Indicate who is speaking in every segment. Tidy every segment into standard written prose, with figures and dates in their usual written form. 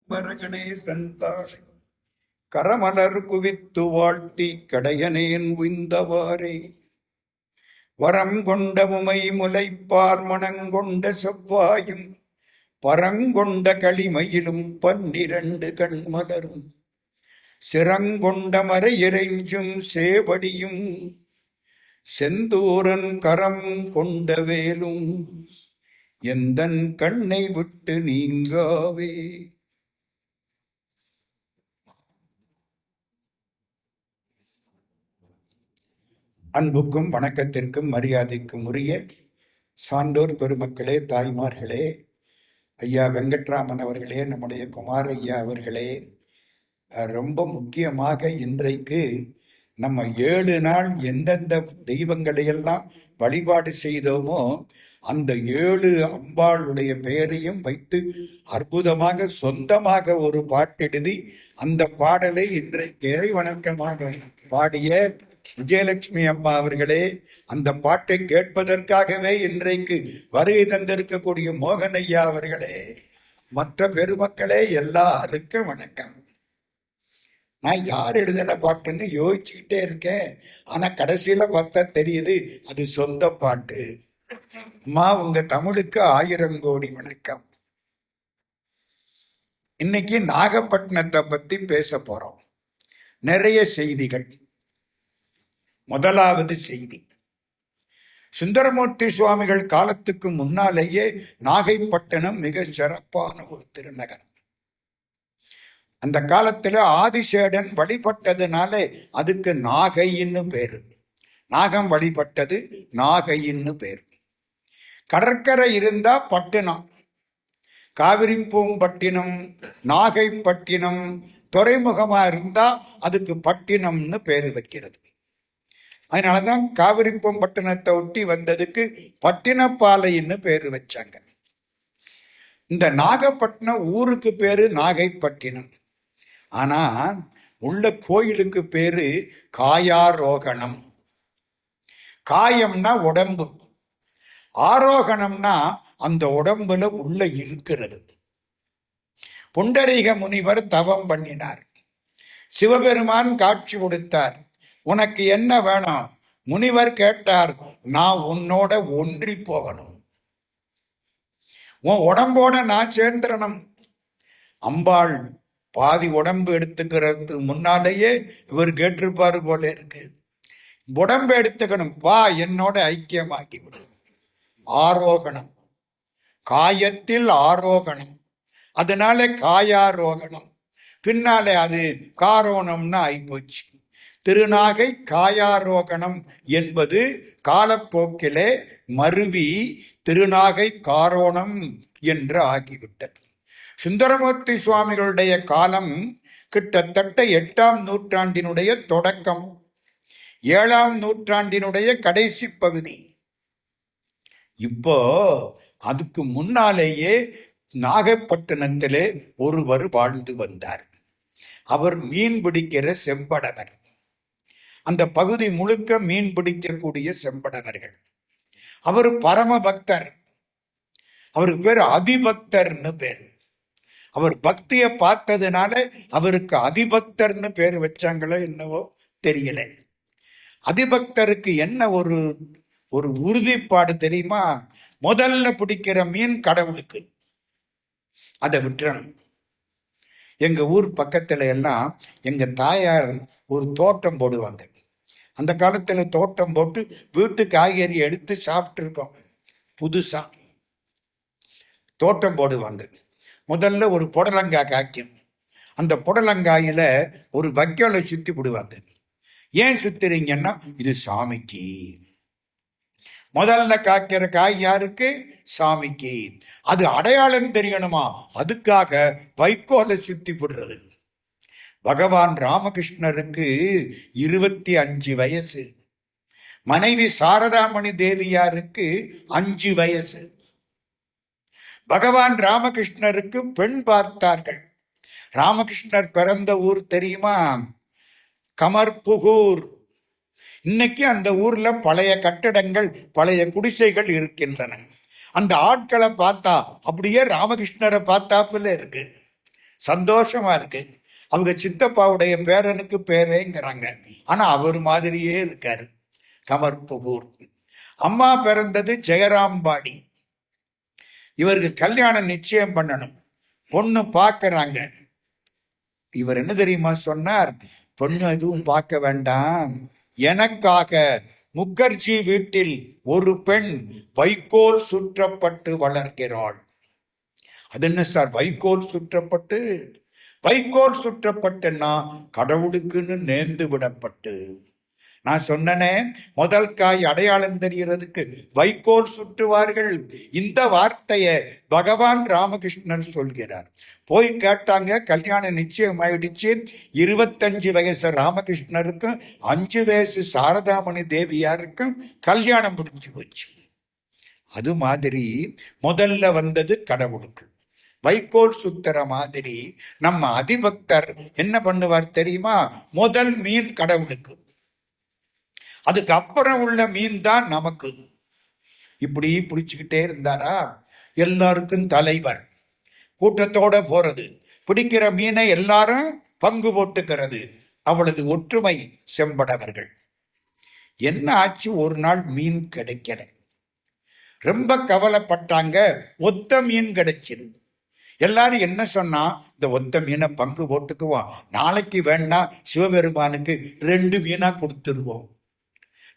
Speaker 1: வரகணேசன் தாழை கரமலர் குவித்து வாழ்த்தி கடையனேன் உய்ந்தவாறே வரம் கொண்ட உமை முலைப்பார் மணங்கொண்ட செவ்வாயும் பரங்கொண்ட களிமயிலும் 12 கண்மலரும் சிறங்கொண்ட மறையிறைஞ்சும் சேவடியும் செந்தூரன் கரம் கொண்ட வேலும் எந்தன் கண்ணை விட்டு நீங்காவே. அன்புக்கும் வணக்கத்திற்கும் மரியாதைக்கும் உரிய சான்றோர் பெருமக்களே, தாய்மார்களே, ஐயா வெங்கட்ராமன் அவர்களே, நம்முடைய குமார் ஐயா அவர்களே, ரொம்ப முக்கியமாக இன்றைக்கு நம்ம 7 நாள் எந்தெந்த தெய்வங்களையெல்லாம் வழிபாடு செய்தோமோ அந்த 7 அம்பாளுடைய பெயரையும் வைத்து அற்புதமாக சொந்தமாக ஒரு பாட்டெழுதி அந்த பாடலை இன்றைக்கு இறை வணக்கமாக பாடிய விஜயலட்சுமி அம்மா அவர்களே, அந்த பாட்டை கேட்பதற்காகவே இன்றைக்கு வருகை தந்திருக்கக்கூடிய மோகன் ஐயா அவர்களே, மற்ற பெருமக்களே, எல்லாருக்கும் வணக்கம். நான் யார் எழுதின பாட்டுன்னு யோசிச்சுக்கிட்டே இருக்கேன். ஆனா கடைசியில பார்த்தா தெரியுது அது சொந்த பாட்டு. அம்மா, உங்க தமிழுக்கு 1000 கோடி வணக்கம். இன்னைக்கு நாகப்பட்டினத்தை பத்தி பேச போறோம். நிறைய செய்திகள். முதலாவது செய்தி, சுந்தரமூர்த்தி சுவாமிகள் காலத்துக்கு முன்னாலேயே நாகைப்பட்டினம் மிக சிறப்பான ஒரு திருநகரம். அந்த காலத்துல ஆதிசேடன் வழிபட்டதுனால அதுக்கு நாகைன்னு பேரு. நாகம் வழிபட்டது நாகைன்னு பேரு. கடற்கரை இருந்தா பட்டினம், காவிரி பூம்பட்டினம், நாகைப்பட்டினம். துறைமுகமா இருந்தா அதுக்கு பட்டினம்னு பேரு வைக்கிறது. அதனாலதான் காவிரி பூம்பட்டினத்தை ஒட்டி வந்ததுக்கு பட்டினப்பாலைன்னு பேரு வச்சாங்க. இந்த நாகப்பட்டினம் ஊருக்கு பேரு நாகைப்பட்டினம். ஆனா உள்ள கோயிலுக்கு பேரு காயாரோகணம். காயம்னா உடம்பு, ஆரோகணம்னா அந்த உடம்புல உள்ள இருக்கிறது. புண்டரீக முனிவர் தவம் பண்ணினார். சிவபெருமான் காட்சி கொடுத்தார். உனக்கு என்ன வேணும்? முனிவர் கேட்டார், நான் உன்னோட ஒன்றி போகணும், உன் உடம்போட நான் சேர்ந்துடணும். அம்பாள் பாதி உடம்பு எடுத்துக்கிறது முன்னாலேயே இவர் கேட்டிருப்பாரு போல இருக்கு. உடம்பு எடுத்துக்கணும், வா என்னோட ஐக்கியமாக்கி விடு. ஆரோகணம், காயத்தில் ஆரோகணம், அதனால காயாரோகணம். பின்னாலே அது காரோணம்னு ஆயிப்போச்சு. திருநாகை காயாரோகணம் என்பது காலப்போக்கிலே மருவி திருநாகை காரோணம் என்று ஆகிவிட்டது. சுந்தரமூர்த்தி சுவாமிகளுடைய காலம் கிட்டத்தட்ட 8ஆம் நூற்றாண்டினுடைய தொடக்கம், 7ஆம் நூற்றாண்டினுடைய கடைசி பகுதி. இப்போ அதுக்கு முன்னாலேயே நாகப்பட்டினத்திலே ஒருவர் வாழ்ந்து வந்தார். அவர் மீன் பிடிக்கிற செம்படவர். அந்த பகுதி முழுக்க மீன் பிடிக்கக்கூடிய செம்படவர்கள். அவர் பரம பக்தர். அவருக்கு பேர் அதிபக்தர்னு பேர். அவர் பக்தியை பார்த்ததுனால அவருக்கு அதிபக்தர்னு பேர் வச்சாங்களோ என்னவோ தெரியல. அதிபக்தருக்கு என்ன ஒரு ஒரு உறுதிப்பாடு தெரியுமா? முதல்ல பிடிக்கிற மீன் கடவுளுக்கு, அதை விட்டுறணும். எங்க ஊர் பக்கத்துல எல்லாம் எங்க தாயார் ஒரு தோட்டம் போடுவாங்க. அந்த காலத்துல தோட்டம் போட்டு வீட்டு காய்கறி எடுத்து சாப்பிட்டு இருக்கோம். புதுசா தோட்டம் போடுவாங்க. முதல்ல ஒரு புடலங்காய் காய்க்கும். அந்த புடலங்காயில ஒரு வைக்கோலை சுத்தி விடுவாங்க. ஏன் சுத்துறீங்கன்னா, இது சாமிக்கு. முதல்ல காய்க்கிற காய் யாருக்கு? சாமிக்கு. அது அடையாளம் தெரியணுமா, அதுக்காக வைக்கோலை சுத்தி விடுறது. பகவான் ராமகிருஷ்ணருக்கு 25 வயசு. மனைவி சாரதாமணி தேவியாருக்கு 5 வயசு. பகவான் ராமகிருஷ்ணருக்கு பெண் பார்த்தார்கள். ராமகிருஷ்ணர் பிறந்த ஊர் தெரியுமா? கமர்புகூர். இன்னைக்கு அந்த ஊர்ல பழைய கட்டடங்கள், பழைய குடிசைகள் இருக்கின்றன. அந்த ஆட்களை பார்த்தா அப்படியே ராமகிருஷ்ணரை பார்த்தாப்புல இருக்கு. சந்தோஷமா இருக்கு. அவங்க சித்தப்பாவுடைய பேரனுக்கு பேரேங்கிறாங்க. ஆனா அவர் மாதிரியே இருக்காரு கமர் புகூர். அம்மா பிறந்தது ஜெயராம்பாடி. இவருக்கு கல்யாணம் நிச்சயம் பண்ணணும். பொண்ணு பார்க்கறாங்க. இவர் என்ன தெரியுமா சொன்னார்? பொண்ணு எதுவும் பார்க்க வேண்டாம், எனக்காக முகர்ஜி வீட்டில் ஒரு பெண் வைக்கோல் சுற்றப்பட்டு வளர்கிறாள். அது என்ன சார் வைக்கோல் சுற்றப்பட்டு? வைக்கோல் சுற்றப்பட்டுன்னா கடவுளுக்குன்னு நேர்ந்து விடப்பட்டு. நான் சொன்னனே, முதல் காய் அடையாளம் தெரிகிறதுக்கு வைக்கோல் சுற்றுவார்கள். இந்த வார்த்தையை பகவான் ராமகிருஷ்ணர் சொல்கிறார். போய் கேட்டாங்க, கல்யாணம் நிச்சயம் ஆயிடுச்சு. 25 வயசு ராமகிருஷ்ணருக்கும் 5 வயசு சாரதாமணி தேவியாருக்கும் கல்யாணம் முடிஞ்சு போச்சு. அது மாதிரி முதல்ல வந்தது கடவுளுக்கு வைக்கோல் சுத்துற மாதிரி. நம்ம அதிபக்தர் என்ன பண்ணுவார் தெரியுமா? முதல் மீன் கடவுளுக்கு, அதுக்கப்புறம் உள்ள மீன் தான் நமக்கு. இப்படி பிடிச்சுக்கிட்டே இருந்தாரா? எல்லாருக்கும் தலைவர், கூட்டத்தோட போறது, பிடிக்கிற மீனை எல்லாரும் பங்கு போட்டுக்கிறது. அவளது ஒற்றுமை செம்படவர்கள். என்ன ஆச்சு? ஒரு நாள் மீன் கிடைக்கல. ரொம்ப கவலைப்பட்டாங்க. ஒத்த மீன் கிடைச்சிரு. எல்லாரும் என்ன சொன்னா, இந்த ஒத்த மீனை பங்கு போட்டுக்குவோம், நாளைக்கு வேணா சிவபெருமானுக்கு 2 மீனா கொடுத்துருவோம்.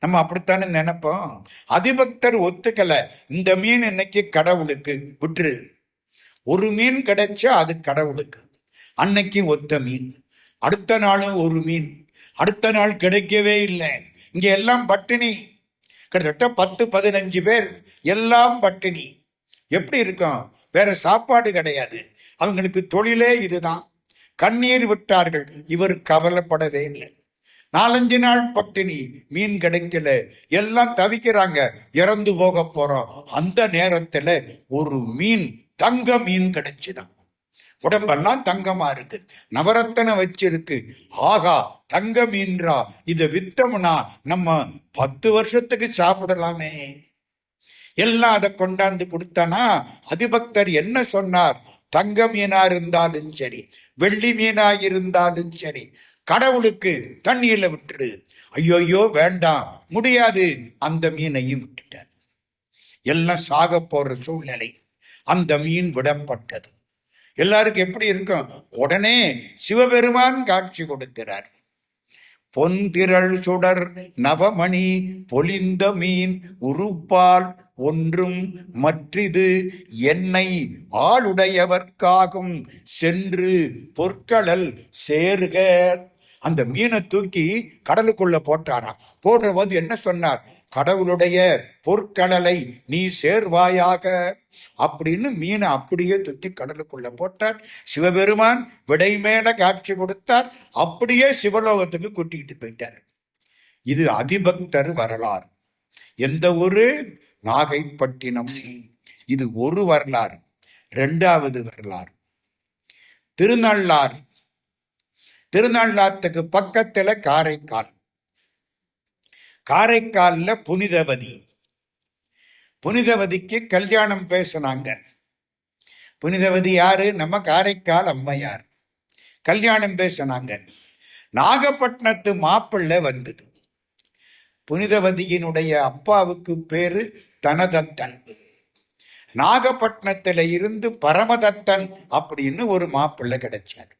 Speaker 1: நம்ம அப்படித்தானே நினைப்போம். அதிபக்தர் ஒத்துக்கல. இந்த மீன் இன்னைக்கு கடவுளுக்கு விட்டுரு. ஒரு மீன் கிடைச்சா அது கடவுளுக்கு. அன்னைக்கு ஒத்த மீன், அடுத்த நாளும் ஒரு மீன், அடுத்த நாள் கிடைக்கவே இல்லை. இங்க எல்லாம் பட்டினி. கிட்டத்தட்ட 10-15 பேர் எல்லாம் பட்டினி. எப்படி இருக்கும்? வேற சாப்பாடு கிடையாது. அவங்களுக்கு தொழிலே இதுதான். கண்ணீர் விட்டார்கள். இவர் கவலைப்படவே இல்லை. 4-5 நாள் பட்டினி, மீன் கிடைக்கல, எல்லாம் தவிக்கிறாங்க, இறந்து போக போறோம். அந்த நேரத்துல ஒரு மீன், தங்க மீன் கிடைச்சுதான். உடம்பெல்லாம் தங்கமா இருக்கு, நவரத்தனை வச்சிருக்கு. ஆகா, தங்க மீன்றா, இதை வித்தம்னா நம்ம 10 வருஷத்துக்கு சாப்பிடலாமே. எல்லாம் அதை கொண்டாந்து கொடுத்தானா, அதிபக்தர் என்ன சொன்னார்? தங்க மீனா இருந்தாலும் சரி, வெள்ளி மீனா இருந்தாலும் சரி, கடவுளுக்கு தண்ணீர்ல விட்டுரு. ஐயோயோ வேண்டாம், முடியாது. அந்த மீனையும் விட்டுட்டார். எல்லாம் சாக போற சூழ்நிலை. அந்த மீன் விடப்பட்டது. எல்லாருக்கும் எப்படி இருக்கும்? உடனே சிவபெருமான் காட்சி கொடுக்கிறார். பொன்திரள் சுடர் நவமணி பொலிந்த மீன் உருப்பால் ஒன்றும் மற்றிது என்னை ஆளுடையவர்க்காகும் சென்று பொற்களல் சேர்க. அந்த மீனை தூக்கி கடலுக்குள்ள போட்டாராம். போடுற போது என்ன சொன்னார்? கடவுளுடைய பொற்கடலை நீ சேர்வாயாக அப்படின்னு மீனை அப்படியே தூக்கி கடலுக்குள்ள போட்டார். சிவபெருமான் விடை மேல காட்சி கொடுத்தார். அப்படியே சிவலோகத்துக்கு கூட்டிகிட்டு போயிட்டார். இது அதிபக்தர் வரலாறு. எந்த ஒரு நாகைப்பட்டினம். இது ஒரு வரலாறு. 2வது வரலாறு திருநள்ளாறு. திருநள்ளாத்துக்கு பக்கத்துல காரைக்கால். காரைக்கால்ல புனிதவதி. புனிதவதிக்கு கல்யாணம் பேசினாங்க. புனிதவதி யாரு? நம்ம காரைக்கால் அம்மையார். கல்யாணம் பேசினாங்க. நாகப்பட்டினத்து மாப்பிள்ளை வந்தது. புனிதவதியினுடைய அப்பாவுக்கு பேரு தனதத்தன். நாகப்பட்டினத்துல இருந்து பரமதத்தன் அப்படின்னு ஒரு மாப்பிள்ளை கிடைச்சார்.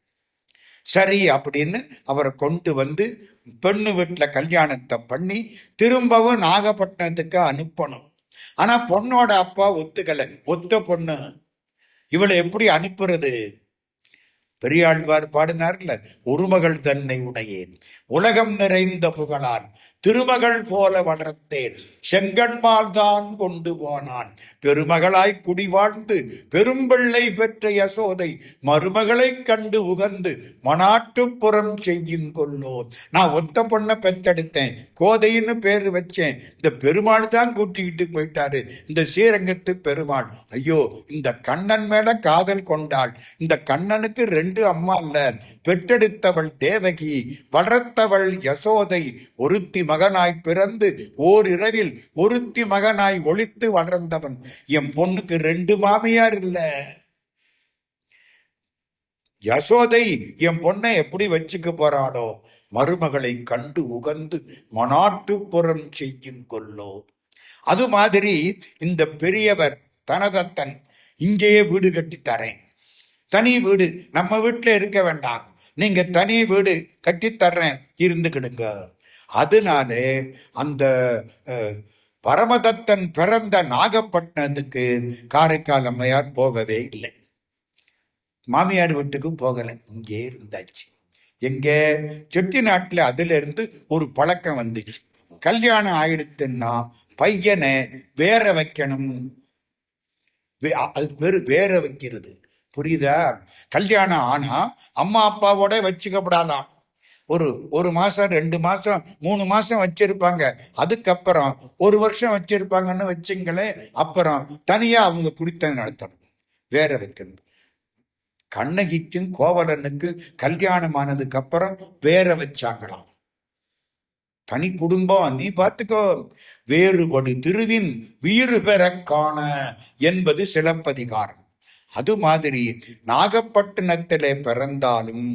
Speaker 1: சரி அப்படின்னு அவரை கொண்டு வந்து பெண்ணு வீட்டில் கல்யாணத்தை பண்ணி திரும்பவும் நாகப்பட்டினத்துக்கு அனுப்பணும். ஆனா பொண்ணோட அப்பா ஒத்துக்கலை. ஒத்த பொண்ணு, இவளை எப்படி அனுப்புறது? பெரியாழ்வார் பாடினார்ல, ஒரு மகள் தன்னை உடையேன் உலகம் நிறைந்த புகழான் திருமகள் போல வளர்த்தேன் செங்கண்மால் தான் கொண்டு போனான் பெருமகளாய் குடி வாழ்ந்து பெரும்பிள்ளை பெற்ற யசோதை மருமகளை கண்டு உகந்து மனாட்டுப்புறம் செய்யும் கொள்ளோ. நான் ஒத்த பொண்ணை பெற்றெடுத்தேன், கோதைன்னு பேரு வச்சேன். இந்த பெருமாள் தான் கூட்டிக்கிட்டு போயிட்டாரு, இந்த ஸ்ரீரங்கத்து பெருமாள். ஐயோ, இந்த கண்ணன் மேல காதல் கொண்டாள். இந்த கண்ணனுக்கு 2 அம்மா அல்ல, பெற்றெடுத்தவள் தேவகி, வளர்த்தவள் யசோதை. ஒருத்தி மகனாய் பிறந்து ஓரிரவில் ஒருத்தி மகனாய் ஒளித்து வளர்ந்தவன். என் பொண்ணுக்கு 2 மாமியார் இல்ல. யசோதை என் பொண்ணை எப்படி வச்சுக்க போறாளோ, மருமகளை கண்டு உகந்து மனாட்டுப்புறம் செய்யும் கொல்லோ. அது மாதிரி இந்த பெரியவர் தனதத்தன் இங்கேயே வீடு கட்டி தரேன், தனி வீடு, நம்ம வீட்டுல இருக்க வேண்டாம், நீங்க தனி வீடு கட்டித்தர்றேன், இருந்துக்கிடுங்க. அதனாலே அந்த பரமதத்தன் பிறந்த நாகப்பட்டினத்துக்கு காரைக்கால் அம்மையார் போகவே இல்லை. மாமியார் வீட்டுக்கும் போகலை, இங்கே இருந்தாச்சு. எங்க செட்டி நாட்டுல அதுல இருந்து ஒரு பழக்கம் வந்துச்சு. கல்யாணம் ஆயிடுத்துன்னா பையனை வேற வைக்கணும். அது பேரு வேற வைக்கிறது, புரியுதா? கல்யாணம் ஆனா அம்மா அப்பாவோட வச்சுக்கப்படாதான். ஒரு மாசம் 2 மாசம் 3 மாசம் வச்சிருப்பாங்க, அதுக்கப்புறம் 1 வருஷம் வச்சிருப்பாங்கன்னு வச்சுங்களேன். அப்புறம் தனியா அவங்க குடித்தன நடத்தணும், வேற வைக்கணும். கண்ணகிக்கும் கோவலனுக்கும் கல்யாணம் ஆனதுக்கு அப்புறம் வேற வச்சாங்களாம். தனி குடும்பம், நீ பார்த்துக்கோ. வேறுபடு திருவின் வீறு பெற காண என்பது சிலப்பதிகாரம். அது மாதிரி நாகப்பட்டினத்திலே பிறந்தாலும்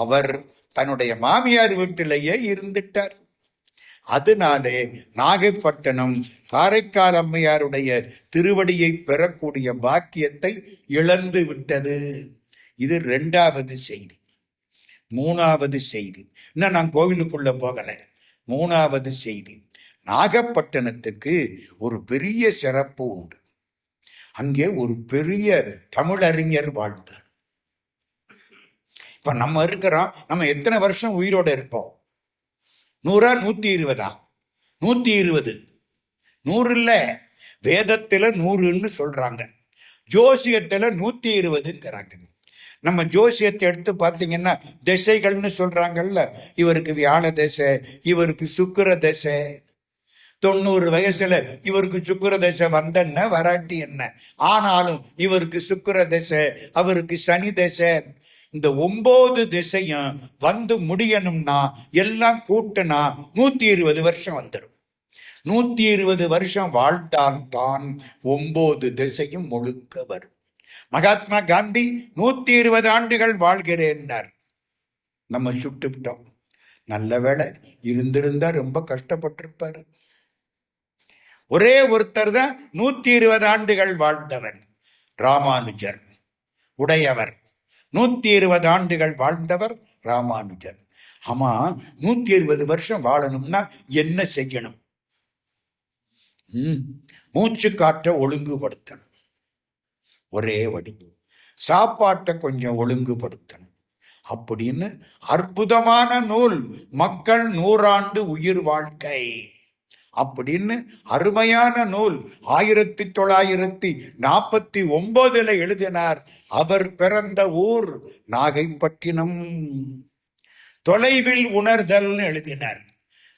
Speaker 1: அவர் தன்னுடைய மாமியார் வீட்டிலேயே இருந்துட்டார். அதனாலே நாகைப்பட்டினம் காரைக்கால் அம்மையாருடைய திருவடியை பெறக்கூடிய பாக்கியத்தை இழந்து விட்டது. இது 2வது செய்தி. 3வது செய்தி, இன்னும் நான் கோவிலுக்குள்ள போகல. 3வது செய்தி, நாகப்பட்டினத்துக்கு ஒரு பெரிய சிறப்பு உண்டு. அங்கே ஒரு பெரிய தமிழறிஞர் வாழ்ந்தார். இப்ப நம்ம இருக்கிறோம், நம்ம எத்தனை வருஷம் உயிரோட இருப்போம்? 100 120? 120. 100 இல்ல, வேதத்துல 100ன்னு சொல்றாங்க, ஜோசியத்துல 120ங்கிறாங்க. நம்ம ஜோசியத்தை எடுத்து பார்த்தீங்கன்னா திசைகள்னு சொல்றாங்கல்ல, இவருக்கு வியாழ திசை, இவருக்கு சுக்கிர திசை. 90 வயசுல இவருக்கு சுக்கிர திசை வந்தஎன்ன வராட்டி என்ன, ஆனாலும் இவருக்கு சுக்கிர திசை, அவருக்கு சனி திசை. இந்த 9 திசையும் வந்து முடியணும்னா எல்லாம் கூட்டினா 120 வருஷம் வந்துடும். 120 வருஷம் வாழ்ந்தால் தான் 9 திசையும் முழுக்க வரும். மகாத்மா காந்தி 120 ஆண்டுகள் வாழ்கிறேன்னார். நம்ம சுட்டுவிட்டோம். நல்ல வேளை, இருந்திருந்தா ரொம்ப கஷ்டப்பட்டிருப்பாரு. ஒரே ஒருத்தர் தான் 120 ஆண்டுகள் வாழ்ந்தவர், ராமானுஜர். உடையவர் 120 ஆண்டுகள் வாழ்ந்தவர் ராமானுஜர். ஆமா, 120 வருஷம் வாழணும்னா என்ன செய்யணும்? மூச்சு காற்றை ஒழுங்குபடுத்தணும். ஒரே வழி, சாப்பாட்டை கொஞ்சம் ஒழுங்குபடுத்தணும். அப்படின்னு அற்புதமான நூல் மக்கள் 100 ஆண்டு உயிர் வாழ்க்கை அப்படின்னு அருமையான நூல் 1949 எழுதினார். அவர் பிறந்த ஊர் நாகைப்பட்டினம். தொலைவில் உணர்தல் எழுதினார்.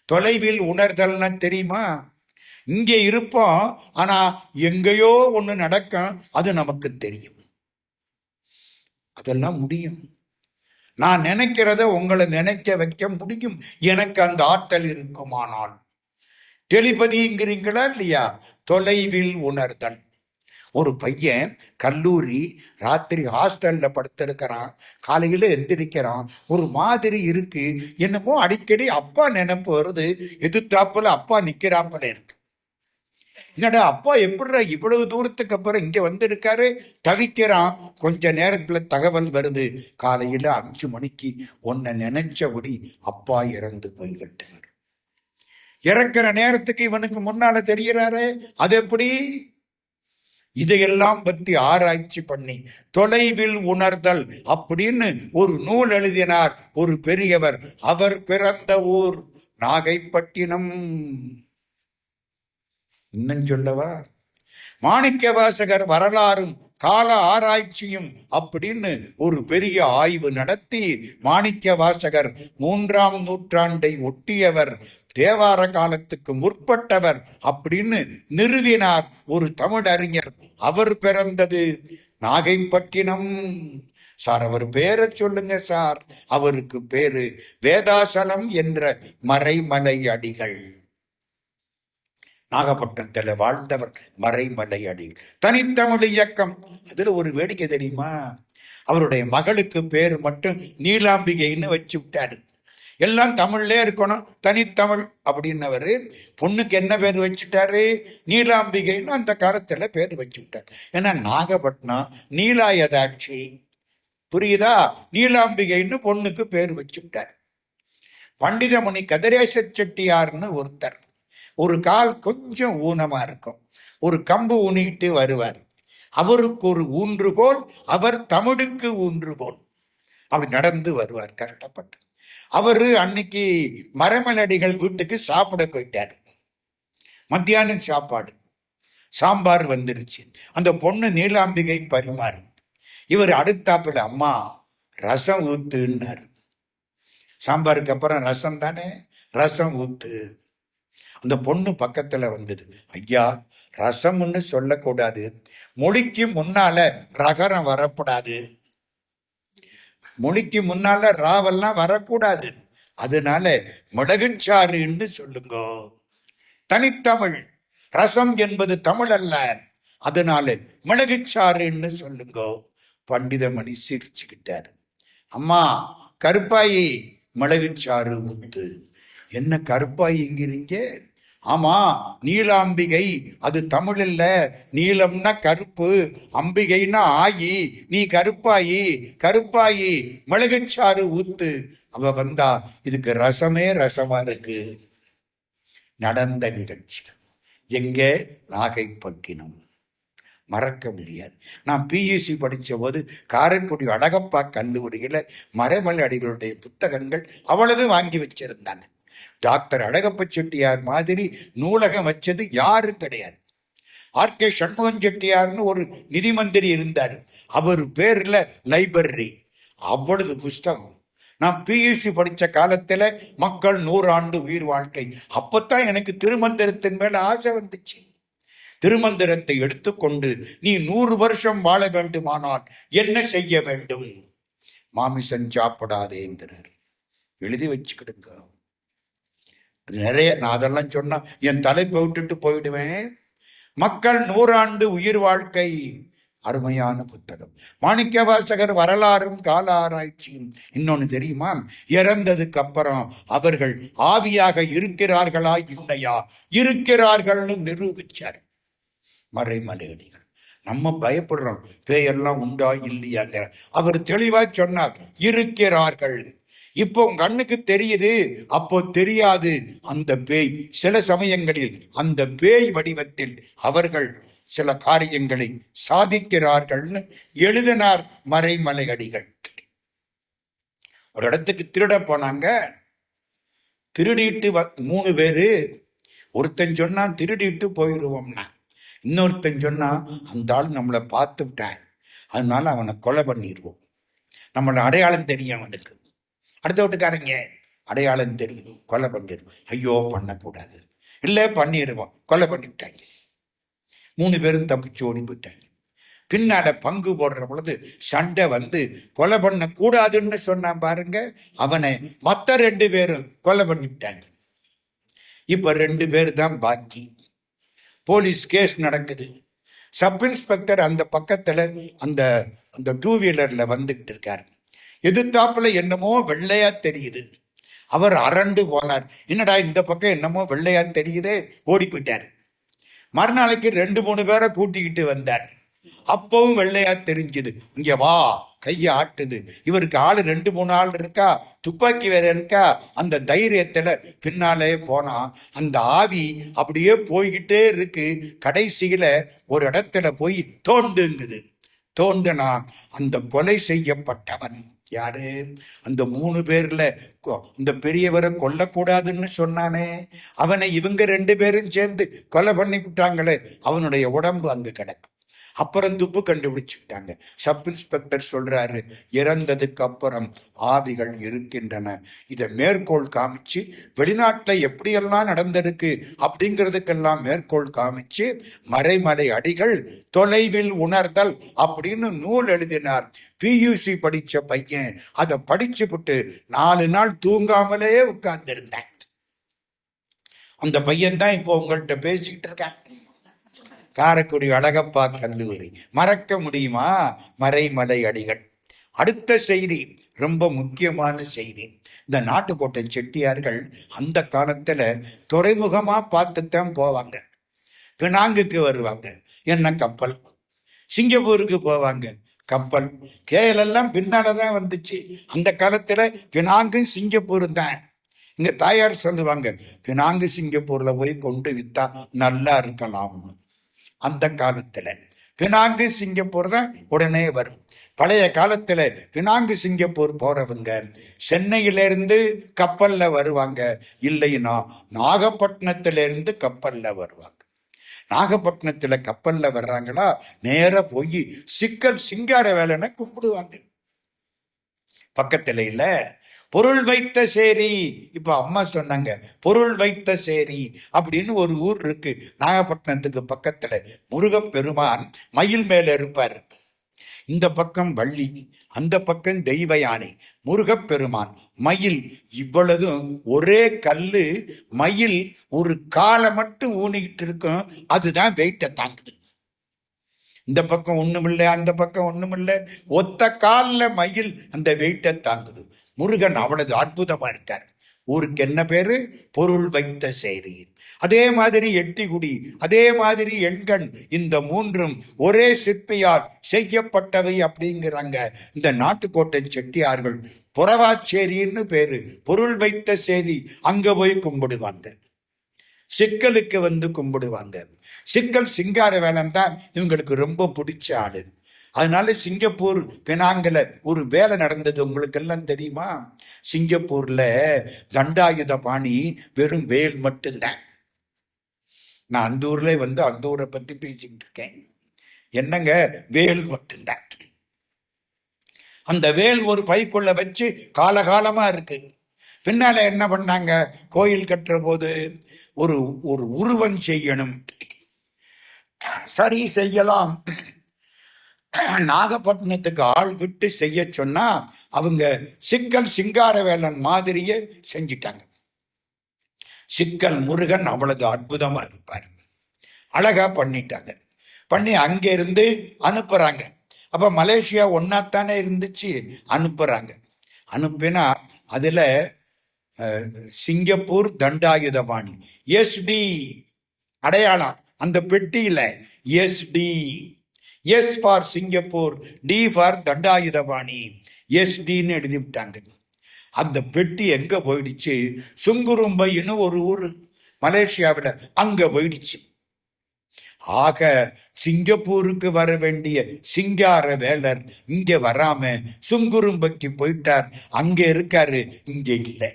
Speaker 1: தொலைவில் உணர்தல்னா தெரியுமா? இங்கே இருப்போம், ஆனா எங்கேயோ ஒண்ணு நடக்கும், அது நமக்கு தெரியும். அதெல்லாம் முடியும். நான் நினைக்கிறத உங்களை நினைக்க வைக்க முடியும், எனக்கு அந்த ஆற்றல் இருக்குமானால். டெலிபதிங்கிறீங்களா இல்லையா? தொலைவில் உணர்தல். ஒரு பையன் கல்லூரி ராத்திரி ஹாஸ்டல்ல படுத்திருக்கிறான், காலையில எந்திரிக்கிறான், ஒரு மாதிரி இருக்கு, என்னமோ அடிக்கடி அப்பா நினைப்பு வருது, எதிர்த்தாப்புல அப்பா நிக்கிறாப்புல இருக்கு. என்னடா அப்பா எப்படி இவ்வளவு தூரத்துக்கு அப்புறம் இங்க வந்திருக்காரு, தவிக்கிறான். கொஞ்ச நேரத்துல தகவல் வருது, காலையில 5 மணிக்கு உன்னை நினைச்சபடி அப்பா இறந்து போய்விட்டார். இறக்குற நேரத்துக்கு இவனுக்கு முன்னால தெரிகிறாரு, அது எப்படி? இதையெல்லாம் பற்றி ஆராய்ச்சி பண்ணி தொலைவில் உணர்தல் அப்படின்னு ஒரு நூல் எழுதினார் ஒரு பெரியவர். அவர் பிறந்த ஊர் நாகைப்பட்டினம். இன்னும் சொல்லவா, மாணிக்க வாசகர் வரலாறும் கால ஆராய்ச்சியும் அப்படின்னு ஒரு பெரிய ஆய்வு நடத்தி மாணிக்க வாசகர் 3ஆம் நூற்றாண்டை ஒட்டியவர், தேவார காலத்துக்கு முற்பட்டவர் அப்படின்னு நிறுவினார் ஒரு தமிழறிஞர். அவர் பிறந்தது நாகைப்பட்டினம். சார், அவர் பேரை சொல்லுங்க சார். அவருக்கு பேரு வேதாசலம் என்ற மறைமலை அடிகள். நாகப்பட்டினத்தில் வாழ்ந்தவர் மறைமலை அடிகள். தனித்தமிழ் இயக்கம், அதுல ஒரு வேடிக்கை தெரியுமா? அவருடைய மகளுக்கு பேர் மட்டும் நீலாம்பிகைன்னு வச்சு விட்டாரு. எல்லாம் தமிழ்லே இருக்கணும், தனித்தமிழ் அப்படின்னவர் பொண்ணுக்கு என்ன பேர் வச்சுட்டாரு? நீலாம்பிகைன்னு அந்த காலத்துல பேர் வச்சு விட்டார். ஏன்னா நாகப்பட்டினம் நீலாயதாட்சி, புரியுதா? நீலாம்பிகைன்னு பொண்ணுக்கு பேர் வச்சு விட்டார். பண்டிதமணி கதிரேச செட்டியார்னு ஒருத்தர், ஒரு கால் கொஞ்சம் ஊனமா இருக்கும், ஒரு கம்பு ஊனிட்டு வருவார். அவருக்கு ஒரு ஊன்றுகோல், அவர் தமிழுக்கு ஊன்றுகோல். அப்படி நடந்து வருவார் கஷ்டப்பட்டு. அவரு அன்னைக்கு மரமலடிகள் வீட்டுக்கு சாப்பிட போயிட்டார். மத்தியானம் சாப்பாடு சாம்பார் வந்துருச்சு. அந்த பொண்ணு நீலாம்பிகை பரிமாறு. இவர் அடுத்தாப்புல அம்மா ரசம் ஊத்துன்னாரு. சாம்பாருக்கு அப்புறம் ரசம் தானே, ரசம் ஊத்து. அந்த பொண்ணு பக்கத்துல வந்தது. ஐயா, ரசம்னு சொல்லக்கூடாது, மொழிக்கு முன்னால ரகரம் வரக்கூடாது, மொழிக்கு முன்னால ராவெல்லாம் வரக்கூடாது, அதனால மிளகுச்சாறுன்னு சொல்லுங்க. தனித்தமிழ், ரசம் என்பது தமிழ் அல்ல, அதனால மிளகுச்சாறுன்னு சொல்லுங்க. பண்டிதமணி சிரிச்சுக்கிட்டாரு. அம்மா கருப்பாயி மிளகுச்சாறு ஊத்து. என்ன கருப்பாயிங்கிறீங்க? ஆமா, நீலாம்பிகை அது தமிழ் இல்ல, நீலம்னா கருப்பு, அம்பிகைன்னா ஆயி, நீ கருப்பாயி, கருப்பாயி மிளகுச்சாறு ஊத்து. அவ வந்தா இதுக்கு ரசமே ரசமா இருக்கு. நடந்த நிகழ்ச்சி எங்க? நாகைப்பட்டினம். மறக்க முடியாது. நான் பியூசி படித்த போது காரைக்குடி அழகப்பா கல்லூரியில் மறைமலை அடிகளுடைய புத்தகங்கள் அவ்வளவு வாங்கி வச்சிருந்தாங்க. டாக்டர் அழகப்ப செட்டியார் மாதிரி நூலகம் வச்சது யாரும் கிடையாது. ஆர்கே சண்முகம் செட்டியார்னு ஒரு நிதி மந்திரி இருந்தார், அவர் பேர்ல லைப்ரரி, அவ்வளவு புஸ்தகம். நான் பியூசி படித்த காலத்துல மக்கள் 100 ஆண்டு உயிர் வாழ்க்கை, அப்பத்தான் எனக்கு திருமந்திரத்தின் மேல ஆசை வந்துச்சு. திருமந்திரத்தை எடுத்துக்கொண்டு நீ 100 வருஷம் வாழ வேண்டுமானால் என்ன செய்ய வேண்டும்? மாமிசம் சாப்பிடாதேங்கிறார். எழுதி வச்சுக்கிடுங்க. நிறைய நான் அதெல்லாம் சொன்னா என் தலைப்பை விட்டுட்டு போயிடுவேன். மக்கள் 100 ஆண்டு உயிர் வாழ்க்கை, அருமையான புத்தகம். மாணிக்கவாசகர் வரலாறும் கால ஆராய்ச்சியும். இன்னொன்னு தெரியுமா? இறந்ததுக்கு அப்புறம் அவர்கள் ஆவியாக இருக்கிறார்களா இல்லையா? இருக்கிறார்கள்னு நிரூபிச்சார் மறைமலையடிகள். நம்ம பயப்படுறோம், பேயெல்லாம் உண்டா இல்லையாங்க. அவர் தெளிவா சொன்னார், இருக்கிறார்கள். இப்போ உங்க கண்ணுக்கு தெரியுது, அப்போ தெரியாது அந்த பேய். சில சமயங்களில் அந்த பேய் வடிவத்தில் அவர்கள் சில காரியங்களை சாதிக்கிறார்கள்னு எழுதினார் மறைமலையடிகள். ஒரு இடத்துக்கு திருட போனாங்க. திருடிட்டு 3 பேரு. ஒருத்தன் சொன்னா திருடிட்டு போயிடுவோம்னா, இன்னொருத்தன் சொன்னா அந்த ஆள் நம்மளை பார்த்துட்டான், அதனால அவனை கொலை பண்ணிடுவோம், நம்மளை அடையாளம் தெரியும் அவனுக்கு. அடுத்த வீட்டுக்காரங்க அடையாளம் தெரியும், கொலை பண்ணிடுவோம். ஐயோ பண்ணக்கூடாது, இல்லை பண்ணிடுவோம், கொலை பண்ணிவிட்டாங்க. 3 பேரும் தப்பிச்சு ஓடி போயிட்டாங்க. பின்னால பங்கு போடுற பொழுது சண்டை வந்து கொலை பண்ண கூடாதுன்னு சொன்னான் பாருங்க, அவனை மற்ற 2 பேரும் கொலை பண்ணிவிட்டாங்க. இப்ப 2 பேர் தான் பாக்கி. போலீஸ் கேஸ் நடக்குது. சப் இன்ஸ்பெக்டர் அந்த பக்கத்துல அந்த அந்த 2 வீலர்ல வந்துகிட்டு இருக்காரு. எதிர்த்தாப்புல என்னமோ வெள்ளையா தெரியுது. அவர் அரண்டு போனார். என்னடா இந்த பக்கம் என்னமோ வெள்ளையா தெரியுதே, ஓடி போயிட்டார். மறுநாளைக்கு 2-3 பேரை கூட்டிக்கிட்டு வந்தார். அப்பவும் வெள்ளையா தெரிஞ்சுது. இங்க வா, கையை ஆட்டுது. இவருக்கு ஆளு 2-3 ஆள் இருக்கா, துப்பாக்கி வேற இருக்கா. அந்த தைரியத்துல பின்னாலே போனா அந்த ஆவி அப்படியே போய்கிட்டே இருக்கு. கடைசியில ஒரு இடத்துல போய் தோண்டுங்குது. தோண்டுனா அந்த கொலை செய்யப்பட்டவன் யாரு? அந்த 3 பேர்ல இந்த பெரியவரை கொல்லக்கூடாதுன்னு சொன்னானே, அவனை இவங்க 2 பேரும் சேர்ந்து கொலை பண்ணி விட்டாங்களே, அவனுடைய உடம்பு அங்கு கிடக்கும். அப்புறம் துப்பு கண்டுபிடிச்சுட்டாங்க. சப் இன்ஸ்பெக்டர் சொல்றாரு, இறந்ததுக்கு அப்புறம் ஆவிகள் இருக்கின்றன. இதை மேற்கோள் காமிச்சு வெளிநாட்டில் எப்படியெல்லாம் நடந்திருக்கு அப்படிங்கிறதுக்கெல்லாம் மேற்கோள் காமிச்சு மறைமலை அடிகள் தொலைவில் உணர்தல் அப்படின்னு நூல் எழுதினார். பியூசி படிச்ச பையன் அதை படிச்சு விட்டு 4 நாள் தூங்காமலே உட்கார்ந்து இருந்தான். அந்த பையன் தான் இப்போ உங்கள்கிட்ட பேசிக்கிட்டு இருக்கான். காரைக்குடி அழகப்பா கல்லூரி. மறக்க முடியுமா? மறைமலை அடிகள். அடுத்த செய்தி ரொம்ப முக்கியமான செய்தி. இந்த நாட்டுக்கோட்டை செட்டியார்கள் அந்த காலத்துல துறைமுகமா பார்த்துத்தான் போவாங்க. பினாங்குக்கு வருவாங்க, என்ன கப்பல். சிங்கப்பூருக்கு போவாங்க, கப்பல். கேஎல் எல்லாம் பின்னாலதான் வந்துச்சு. அந்த காலத்துல பினாங்கு சிங்கப்பூர் தான். இங்க தாயார் சொல்லுவாங்க, பினாங்கு சிங்கப்பூர்ல போய் கொண்டு வித்தா நல்லா இருக்கலாம்னு. அந்த காலத்துல பினாங்கு சிங்கப்பூர் தான் உடனே வரும். பழைய காலத்துல பினாங்கு சிங்கப்பூர் போறவங்க சென்னையிலிருந்து கப்பல்ல வருவாங்க, இல்லைன்னா நாகப்பட்டினத்திலிருந்து கப்பல்ல வருவாங்க. நாகப்பட்டினத்துல கப்பல்ல வர்றாங்களா, நேர போய் சிக்கல் சிங்கார வேலைன்னு கும்பிடுவாங்க. பக்கத்துல இல்ல பொருள் வைத்த சேரி. இப்ப அம்மா சொன்னாங்க பொருள் வைத்த சேரி அப்படின்னு ஒரு ஊர் இருக்கு நாகப்பட்டினத்துக்கு பக்கத்துல. முருகப்பெருமான் மயில் மேல இருப்பார். இந்த பக்கம் வள்ளி, அந்த பக்கம் தெய்வ யானை, முருகப்பெருமான், மயில். இவ்வளவும் ஒரே கல்லு. மயில் ஒரு காலை மட்டும் ஊனிக்கிட்டு இருக்கும், அதுதான் வெயிட்ட தாங்குது. இந்த பக்கம் ஒண்ணுமில்லை, அந்த பக்கம் ஒண்ணுமில்லை, ஒத்த காலில் மயில் அந்த வெயிட்டை தாங்குது. முருகன் அவ்வளவு அற்புதமா இருக்கார். ஊருக்கு என்ன பேரு? பொருள் வைத்த சேரி. அதே மாதிரி எட்டிகுடி, அதே மாதிரி எண்கண், இந்த மூன்றும் ஒரே சிற்பியால் செய்யப்பட்டவை அப்படிங்கிறாங்க இந்த நாட்டுக்கோட்டை செட்டியார்கள். புறவாச்சேரின்னு பேரு, பொருள் வைத்த சேரி. அங்க போய் கும்பிடுவாங்க, சிக்கலுக்கு வந்து கும்பிடுவாங்க. சிக்கல் சிங்கார வேலன் தான் இவங்களுக்கு ரொம்ப பிடிச்ச ஆளு. அதனால சிங்கப்பூர் பினாங்கில் ஒரு வேலை நடந்தது, உங்களுக்கு எல்லாம் தெரியுமா? சிங்கப்பூர்ல தண்டாயுத பாணி வெறும் வேல் மட்டும்தான். நான் அந்த ஊர்ல வந்து அந்த ஊரை பத்தி பேசிக்கிட்டு இருக்கேன். என்னங்க, வேல் மட்டும்தான். அந்த வேல் ஒரு பைக்குள்ள வச்சு காலகாலமா இருக்கு. பின்னால என்ன பண்ணாங்க, கோயில் கட்டுற போது ஒரு ஒரு உருவம் செய்யணும். சரி, செய்யலாம். நாகப்பட்டினத்துக்கு ஆள் விட்டு செய்ய சொன்னா அவங்க சிக்கல் சிங்காரவேலன் மாதிரியே செஞ்சிட்டாங்க. சிக்கல் முருகன் அவ்வளவு அற்புதமா இருப்பார், அழகா பண்ணிட்டாங்க. பண்ணி அங்கே இருந்து அனுப்புறாங்க. அப்ப மலேசியா ஒன்னாத்தானே இருந்துச்சு, அனுப்புறாங்க. அனுப்பினா அதுல சிங்கப்பூர் தண்டாயுதபாணி எஸ்டி அடையாளம் அந்த பெட்டியில. S, S for Singapore, T for Thandayuthapani, எஸ்டின்னு எழுதி விட்டாங்க. அந்த பெட்டி எங்க போயிடுச்சு? சுங்குரும்பைன்னு ஒரு ஊர் மலேசியாவில், அங்க போயிடுச்சு. ஆக சிங்கப்பூருக்கு வர வேண்டிய சிங்கார வேலர் இங்க வராம சுங்குரும்பைக்கு போயிட்டார். அங்க இருக்காரு, இங்க இல்லை.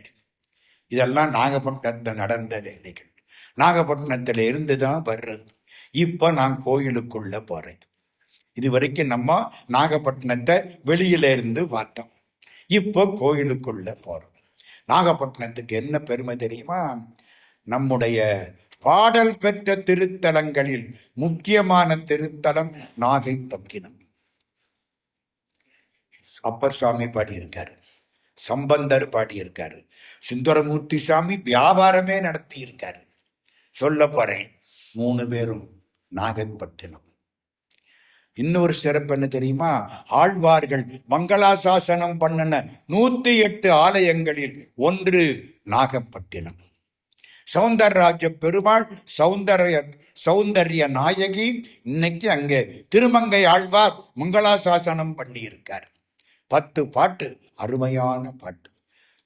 Speaker 1: இதெல்லாம் நாகப்பட்டினத்தில் நடந்த வேலைகள். நாகப்பட்டினத்துல இருந்துதான் வர்றது. இப்ப நான் கோயிலுக்குள்ள போறேன். இது வரைக்கும் நம்ம நாகப்பட்டினத்தை வெளியில இருந்து பார்த்தோம். இப்போ கோயிலுக்குள்ள போறோம். நாகப்பட்டினத்துக்கு என்ன பெருமை தெரியுமா? நம்முடைய பாடல் பெற்ற திருத்தலங்களில் முக்கியமான திருத்தலம் நாகைப்பட்டினம். அப்பர் சுவாமி பாடியிருக்காரு, சம்பந்தர் பாடியிருக்காரு, சுந்தரமூர்த்தி சாமி வியாபாரமே நடத்தி இருக்காரு. சொல்ல போறேன், 3 பேரும் நாகைப்பட்டினம். இன்னொரு சிறப்பு என்ன தெரியுமா? ஆழ்வார்கள் மங்களாசாசனம் பண்ணின 108 ஆலயங்களில் ஒன்று நாகப்பட்டினம். சௌந்தரராஜ பெருமாள் சௌந்தர்ய நாயகி இன்னைக்கு அங்கே திருமங்கை ஆழ்வார் மங்களாசாசனம் பண்ணி இருக்கார். 10 பாட்டு, அருமையான பாட்டு.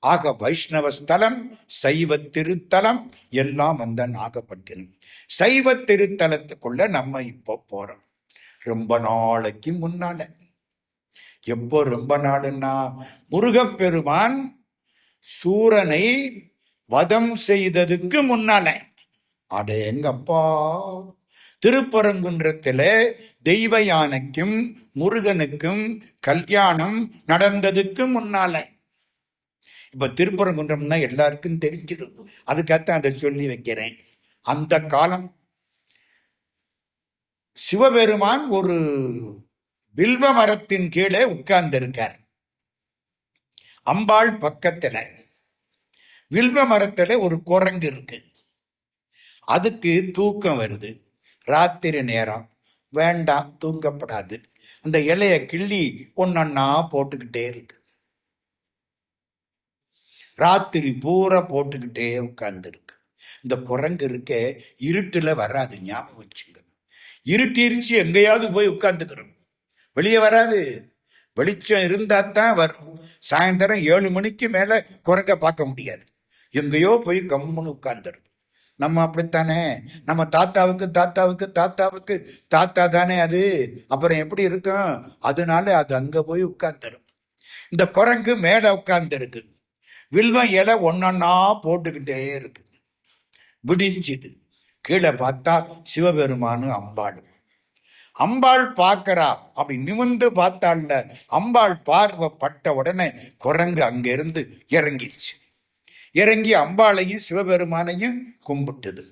Speaker 1: ஆக வைஷ்ணவ ஸ்தலம், சைவ திருத்தலம் எல்லாம் அந்த நாகப்பட்டினம். சைவ திருத்தலத்துக்குள்ள நம்ம இப்போ போறோம். ரொம்ப நாளைக்கு முன்னால, எப்போ ரொம்ப நாளுன்னா, முருகப்பெருமான் சூரனை வதம் செய்ததுக்கு முன்னால. அடேங்கப்பா, திருப்பரங்குன்றத்தில தெய்வ யானைக்கும் முருகனுக்கும் கல்யாணம் நடந்ததுக்கு முன்னால. இப்ப திருப்பரங்குன்றம்னா எல்லாருக்கும் தெரிஞ்சிடும், அதுக்காகத்தான் அதை சொல்லி வைக்கிறேன். அந்த காலம் சிவபெருமான் ஒரு வில்வ மரத்தின் கீழே உட்கார்ந்து இருக்கார். அம்பாள் பக்கத்துல. வில்வ மரத்துல ஒரு குரங்கு இருக்கு. அதுக்கு தூக்கம் வருது. ராத்திரி நேரம், வேண்டாம், தூங்கப்படாது. அந்த இலைய கிள்ளி ஒன்னொன்னா போட்டுக்கிட்டே இருக்கு. ராத்திரி பூரா போட்டுக்கிட்டே உட்கார்ந்துருக்கு. இந்த குரங்கு இருக்க இருட்டுல வராது, ஞாபகம் வச்சுங்க. இருட்டிருச்சு எங்கேயாவது போய் உட்கார்ந்துக்கிறோம், வெளியே வராது. வெளிச்சம் இருந்தா தான் வரும். சாயந்தரம் 7 மணிக்கு மேல குரங்க பார்க்க முடியாது, எங்கேயோ போய் கம்முன்னு உட்கார்ந்துடும். நம்ம அப்படித்தானே, நம்ம தாத்தாவுக்கு தாத்தாவுக்கு தாத்தாவுக்கு தாத்தா தானே அது, அப்புறம் எப்படி இருக்கும்? அதனால அது அங்க போய் உட்கார்ந்துடும். இந்த குரங்கு மேல உட்கார்ந்து இருக்கு, வில்வம் இலை ஒன்னொன்னா போட்டுக்கிட்டே இருக்கு. விடிஞ்சுது. கீழே பார்த்தா சிவபெருமானு அம்பாள். அம்பாள் பார்க்கிறா. அப்படி நிமிந்து பார்த்தாள்ல, அம்பாள் பார்வை பட்ட உடனே குரங்கு அங்கிருந்து இறங்கிடுச்சு. இறங்கி அம்பாளையும் சிவபெருமானையும் கும்பிட்டுது.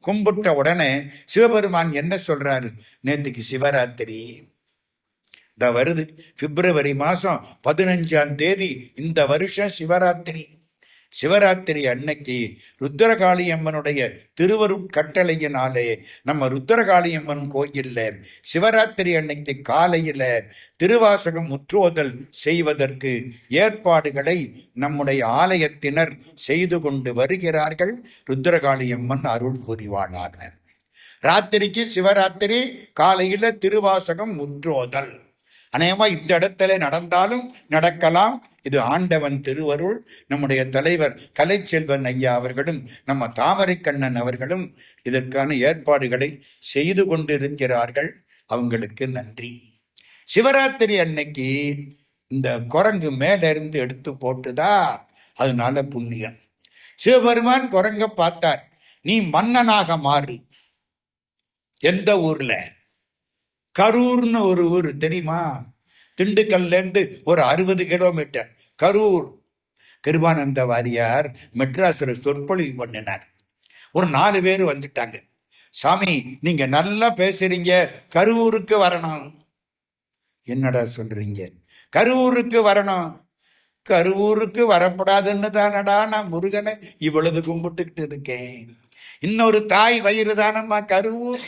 Speaker 1: கும்பிட்ட உடனே சிவபெருமான் என்ன சொல்றாரு? நேற்றுக்கு சிவராத்திரி இந்த வருது, பிப்ரவரி மாசம் 15ஆம் தேதி இந்த வருஷம் சிவராத்திரி. சிவராத்திரி அன்னைக்கு ருத்ரகாளியம்மனுடைய திருவருட்கட்டளையினாலே நம்ம ருத்ரகாளியம்மன் கோயில்ல சிவராத்திரி அன்னைக்கு காலையில திருவாசகம் முற்றோதல் செய்வதற்கு ஏற்பாடுகளை நம்முடைய ஆலயத்தினர் செய்து கொண்டு வருகிறார்கள். ருத்ரகாளியம்மன் அருள் புரிவாளாக. ராத்திரிக்கு சிவராத்திரி, காலையில திருவாசகம் முற்றோதல். அநேகமா இந்த இடத்துல நடந்தாலும் நடக்கலாம். இது ஆண்டவன் திருவருள். நம்முடைய தலைவர் கலைச்செல்வன் ஐயா அவர்களும் நம்ம தாமரைக்கண்ணன் அவர்களும் இதற்கான ஏற்பாடுகளை செய்து கொண்டிருக்கிறார்கள். அவங்களுக்கு நன்றி. சிவராத்திரி அன்னைக்கு இந்த குரங்கு மேல இருந்து எடுத்து போட்டுதா, அதனால புண்ணியம். சிவபெருமான் குரங்க பார்த்தார், நீ மன்னனாக மாறு. எந்த ஊர்ல? கரூர்னு ஒரு ஊர் தெரியுமா? திண்டுக்கல்ல இருந்து ஒரு 60 கிலோமீட்டர் கரூர். கிருபானந்த வாரியார் மெட்ராஸ்ல சொற்பொழிவு பண்ணினார். ஒரு 4 பேர் வந்துட்டாங்க. சாமி, நீங்க நல்லா பேசுறீங்க, கரூருக்கு வரணும். என்னடா சொல்றீங்க? கரூருக்கு வரணும். கரூருக்கு வரப்படாதுன்னு தானடா நான் முருகனை இவ்வளவு கும்பிட்டுக்கிட்டு இருக்கேன். இன்னொரு தாய் வயிறு தானம்மா கரூர்,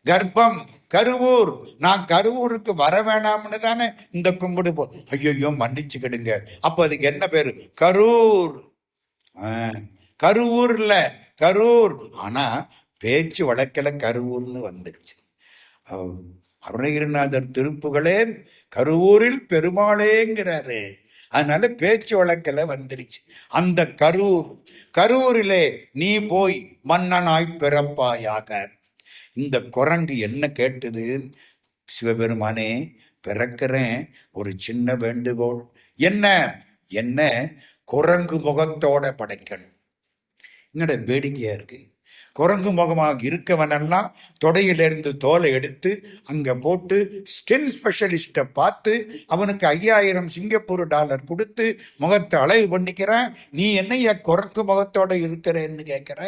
Speaker 1: கர்ப்பம் கருவூர். நான் கருவூருக்கு வர வேணாம்னு தானே இந்த கும்பிடு போ. ஐயோ மன்னிச்சுக்கிடுங்க. அப்ப அதுக்கு என்ன பேரு? கரூர். கருவூர்ல கரூர். ஆனா பேச்சு வழக்கில கருவூர்னு வந்துருச்சு. அருணகிரிநாதர் திருப்புகளே கருவூரில் பெருமாளேங்கிறாரு. அதனால பேச்சு வழக்கில வந்துருச்சு. அந்த கரூர், கரூரிலே நீ போய் மன்னனாய் பிறப்பாயாக. இந்த குரங்கு என்ன கேட்டது? சிவபெருமானே, பிறக்கிறேன், ஒரு சின்ன வேண்டுகோள். என்ன? என்ன? குரங்கு முகத்தோட படைக்கணும். என்னோட வேடிக்கையா இருக்கு. குரங்கு முகமாக இருக்கவனெல்லாம் தொடையிலிருந்து தோலை எடுத்து அங்க போட்டு ஸ்கின் ஸ்பெஷலிஸ்ட பார்த்து அவனுக்கு 5000 சிங்கப்பூர் டாலர் கொடுத்து முகத்தை அழகு பண்ணிக்கிறேன். நீ என்னையா குரங்கு முகத்தோட இருக்கிறேன்னு கேட்கிற?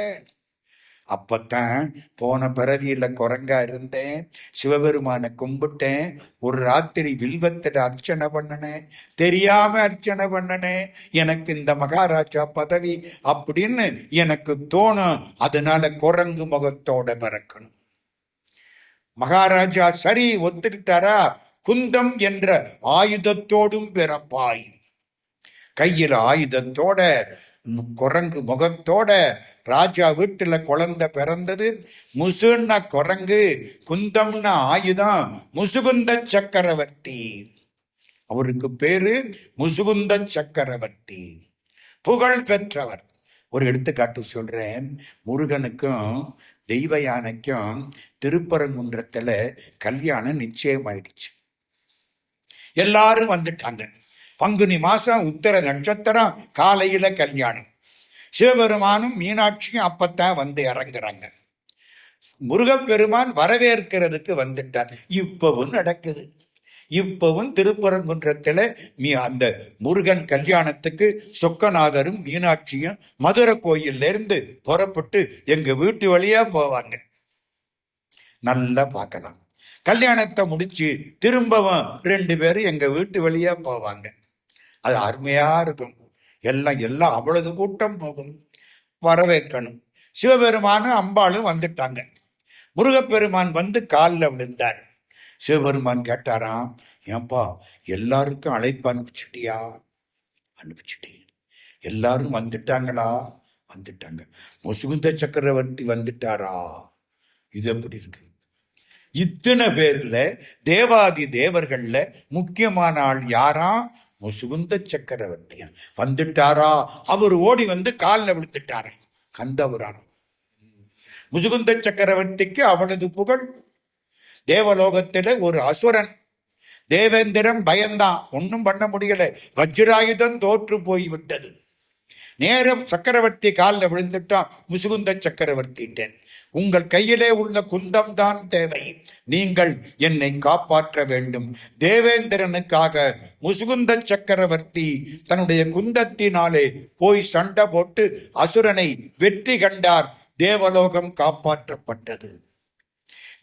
Speaker 1: அப்பத்தான் போன பிறவியில குரங்கா இருந்தேன், சிவபெருமான கும்பிட்டேன், ஒரு ராத்திரி வில்வத்திட அர்ச்சனை பண்ணனேன், தெரியாம அர்ச்சனை பண்ணனேன், எனக்கு இந்த மகாராஜா பதவி அப்படின்னு எனக்கு தோணும். அதனால குரங்கு முகத்தோட பிறக்கணும். மகாராஜா சரி ஒத்துக்கிட்டாரா? குந்தம் என்ற ஆயுதத்தோடும் பிறப்பாய். கையில் ஆயுதத்தோட, குரங்கு முகத்தோட. ராஜா வீட்டுல குழந்தை பிறந்தது. முசுன்னா குரங்கு, குந்தம்னா ஆயுதம். முசுகுந்த சக்கரவர்த்தி, அவருக்கு பேரு முசுகுந்த சக்கரவர்த்தி, புகழ் பெற்றவர். ஒரு எடுத்துக்காட்டு சொல்றேன். முருகனுக்கும் தெய்வ யானைக்கும் திருப்பரங்குன்றத்துல கல்யாணம் நிச்சயமாயிடுச்சு. எல்லாரும் வந்துட்டாங்க. பங்குனி மாசம் உத்தர நட்சத்திரம், காலையில கல்யாணம். சிவபெருமானும் மீனாட்சியும் அப்பத்தான் வந்து இறங்குறாங்க. முருகப்பெருமான் வரவேற்கிறதுக்கு வந்துட்டார். இப்பவும் நடக்குது. இப்பவும் திருப்பரங்குன்றத்துல அந்த முருகன் கல்யாணத்துக்கு சொக்கநாதரும் மீனாட்சியும் மதுரை கோயில்ல இருந்து புறப்பட்டு எங்க வீட்டு வழியா போவாங்க. நல்லா பார்க்கலாம். கல்யாணத்தை முடிச்சு திரும்பவும் 2 பேரும் எங்க வீட்டு வழியா போவாங்க. அது அருமையா இருக்கும். எல்லாம் அவ்வளவு கூட்டம் போகும். வரவேற்கணும். சிவபெருமானும் அம்பாளும் வந்துட்டாங்க. முருகப்பெருமான் வந்து காலில் விழுந்தார். சிவபெருமான் கேட்டாராம், ஏன்பா எல்லாருக்கும் அழைப்பு அனுப்பிச்சிட்டியா? அனுப்பிச்சிட்டேன். எல்லாரும் வந்துட்டாங்களா? வந்துட்டாங்க. முசுகுந்த சக்கரவர்த்தி வந்துட்டாரா? இது எப்படி இருக்கு? இத்தனை பேர்ல தேவாதி தேவர்கள்ல முக்கியமான ஆள் யாரா? முசுகுந்த சக்கரவர்த்தி வந்துட்டாரா? அவர் ஓடி வந்து காலில் விழுந்துட்டாரா கந்தபுராணம். முசுகுந்த சக்கரவர்த்திக்கு அவளது புகழ். தேவலோகத்தில ஒரு அசுரன் தேவேந்திரன் பயந்தான், ஒன்னும் பண்ண முடியல, வஜ்ராயுதம் தோற்று போய் விட்டது. நேரம் சக்கரவர்த்தி காலில் விழுந்துட்டான். முசுகுந்த சக்கரவர்த்திட்டேன், உங்கள் கையிலே உள்ள குந்தம் தான் தேவை, நீங்கள் என்னை காப்பாற்ற வேண்டும். தேவேந்திரனுக்காக முசுகுந்த சக்கரவர்த்தி தன்னுடைய குந்தத்தினாலே போய் சண்டை போட்டு அசுரனை வெற்றி கண்டார். தேவலோகம் காப்பாற்றப்பட்டது.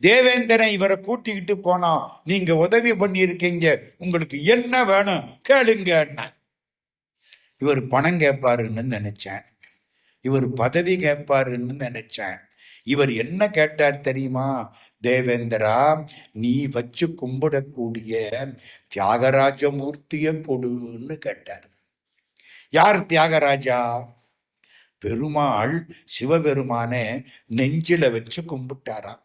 Speaker 1: தேவேந்திரன் இவரை கூட்டிக்கிட்டு போனா, நீங்க உதவி பண்ணி இருக்கீங்க, உங்களுக்கு என்ன வேணும் கேளுங்க. இவர் பணம் கேட்பாருன்னு நினைச்சேன், இவர் பதவி கேட்பாருன்னு நினைச்சேன். இவர் என்ன கேட்டார் தெரியுமா? தேவேந்திரா, நீ வச்சு கும்பிடக்கூடிய தியாகராஜ மூர்த்திய கொடுன்னு கேட்டார். யார் தியாகராஜா? பெருமாள் சிவபெருமான நெஞ்சில வச்சு கும்பிட்டாராம்.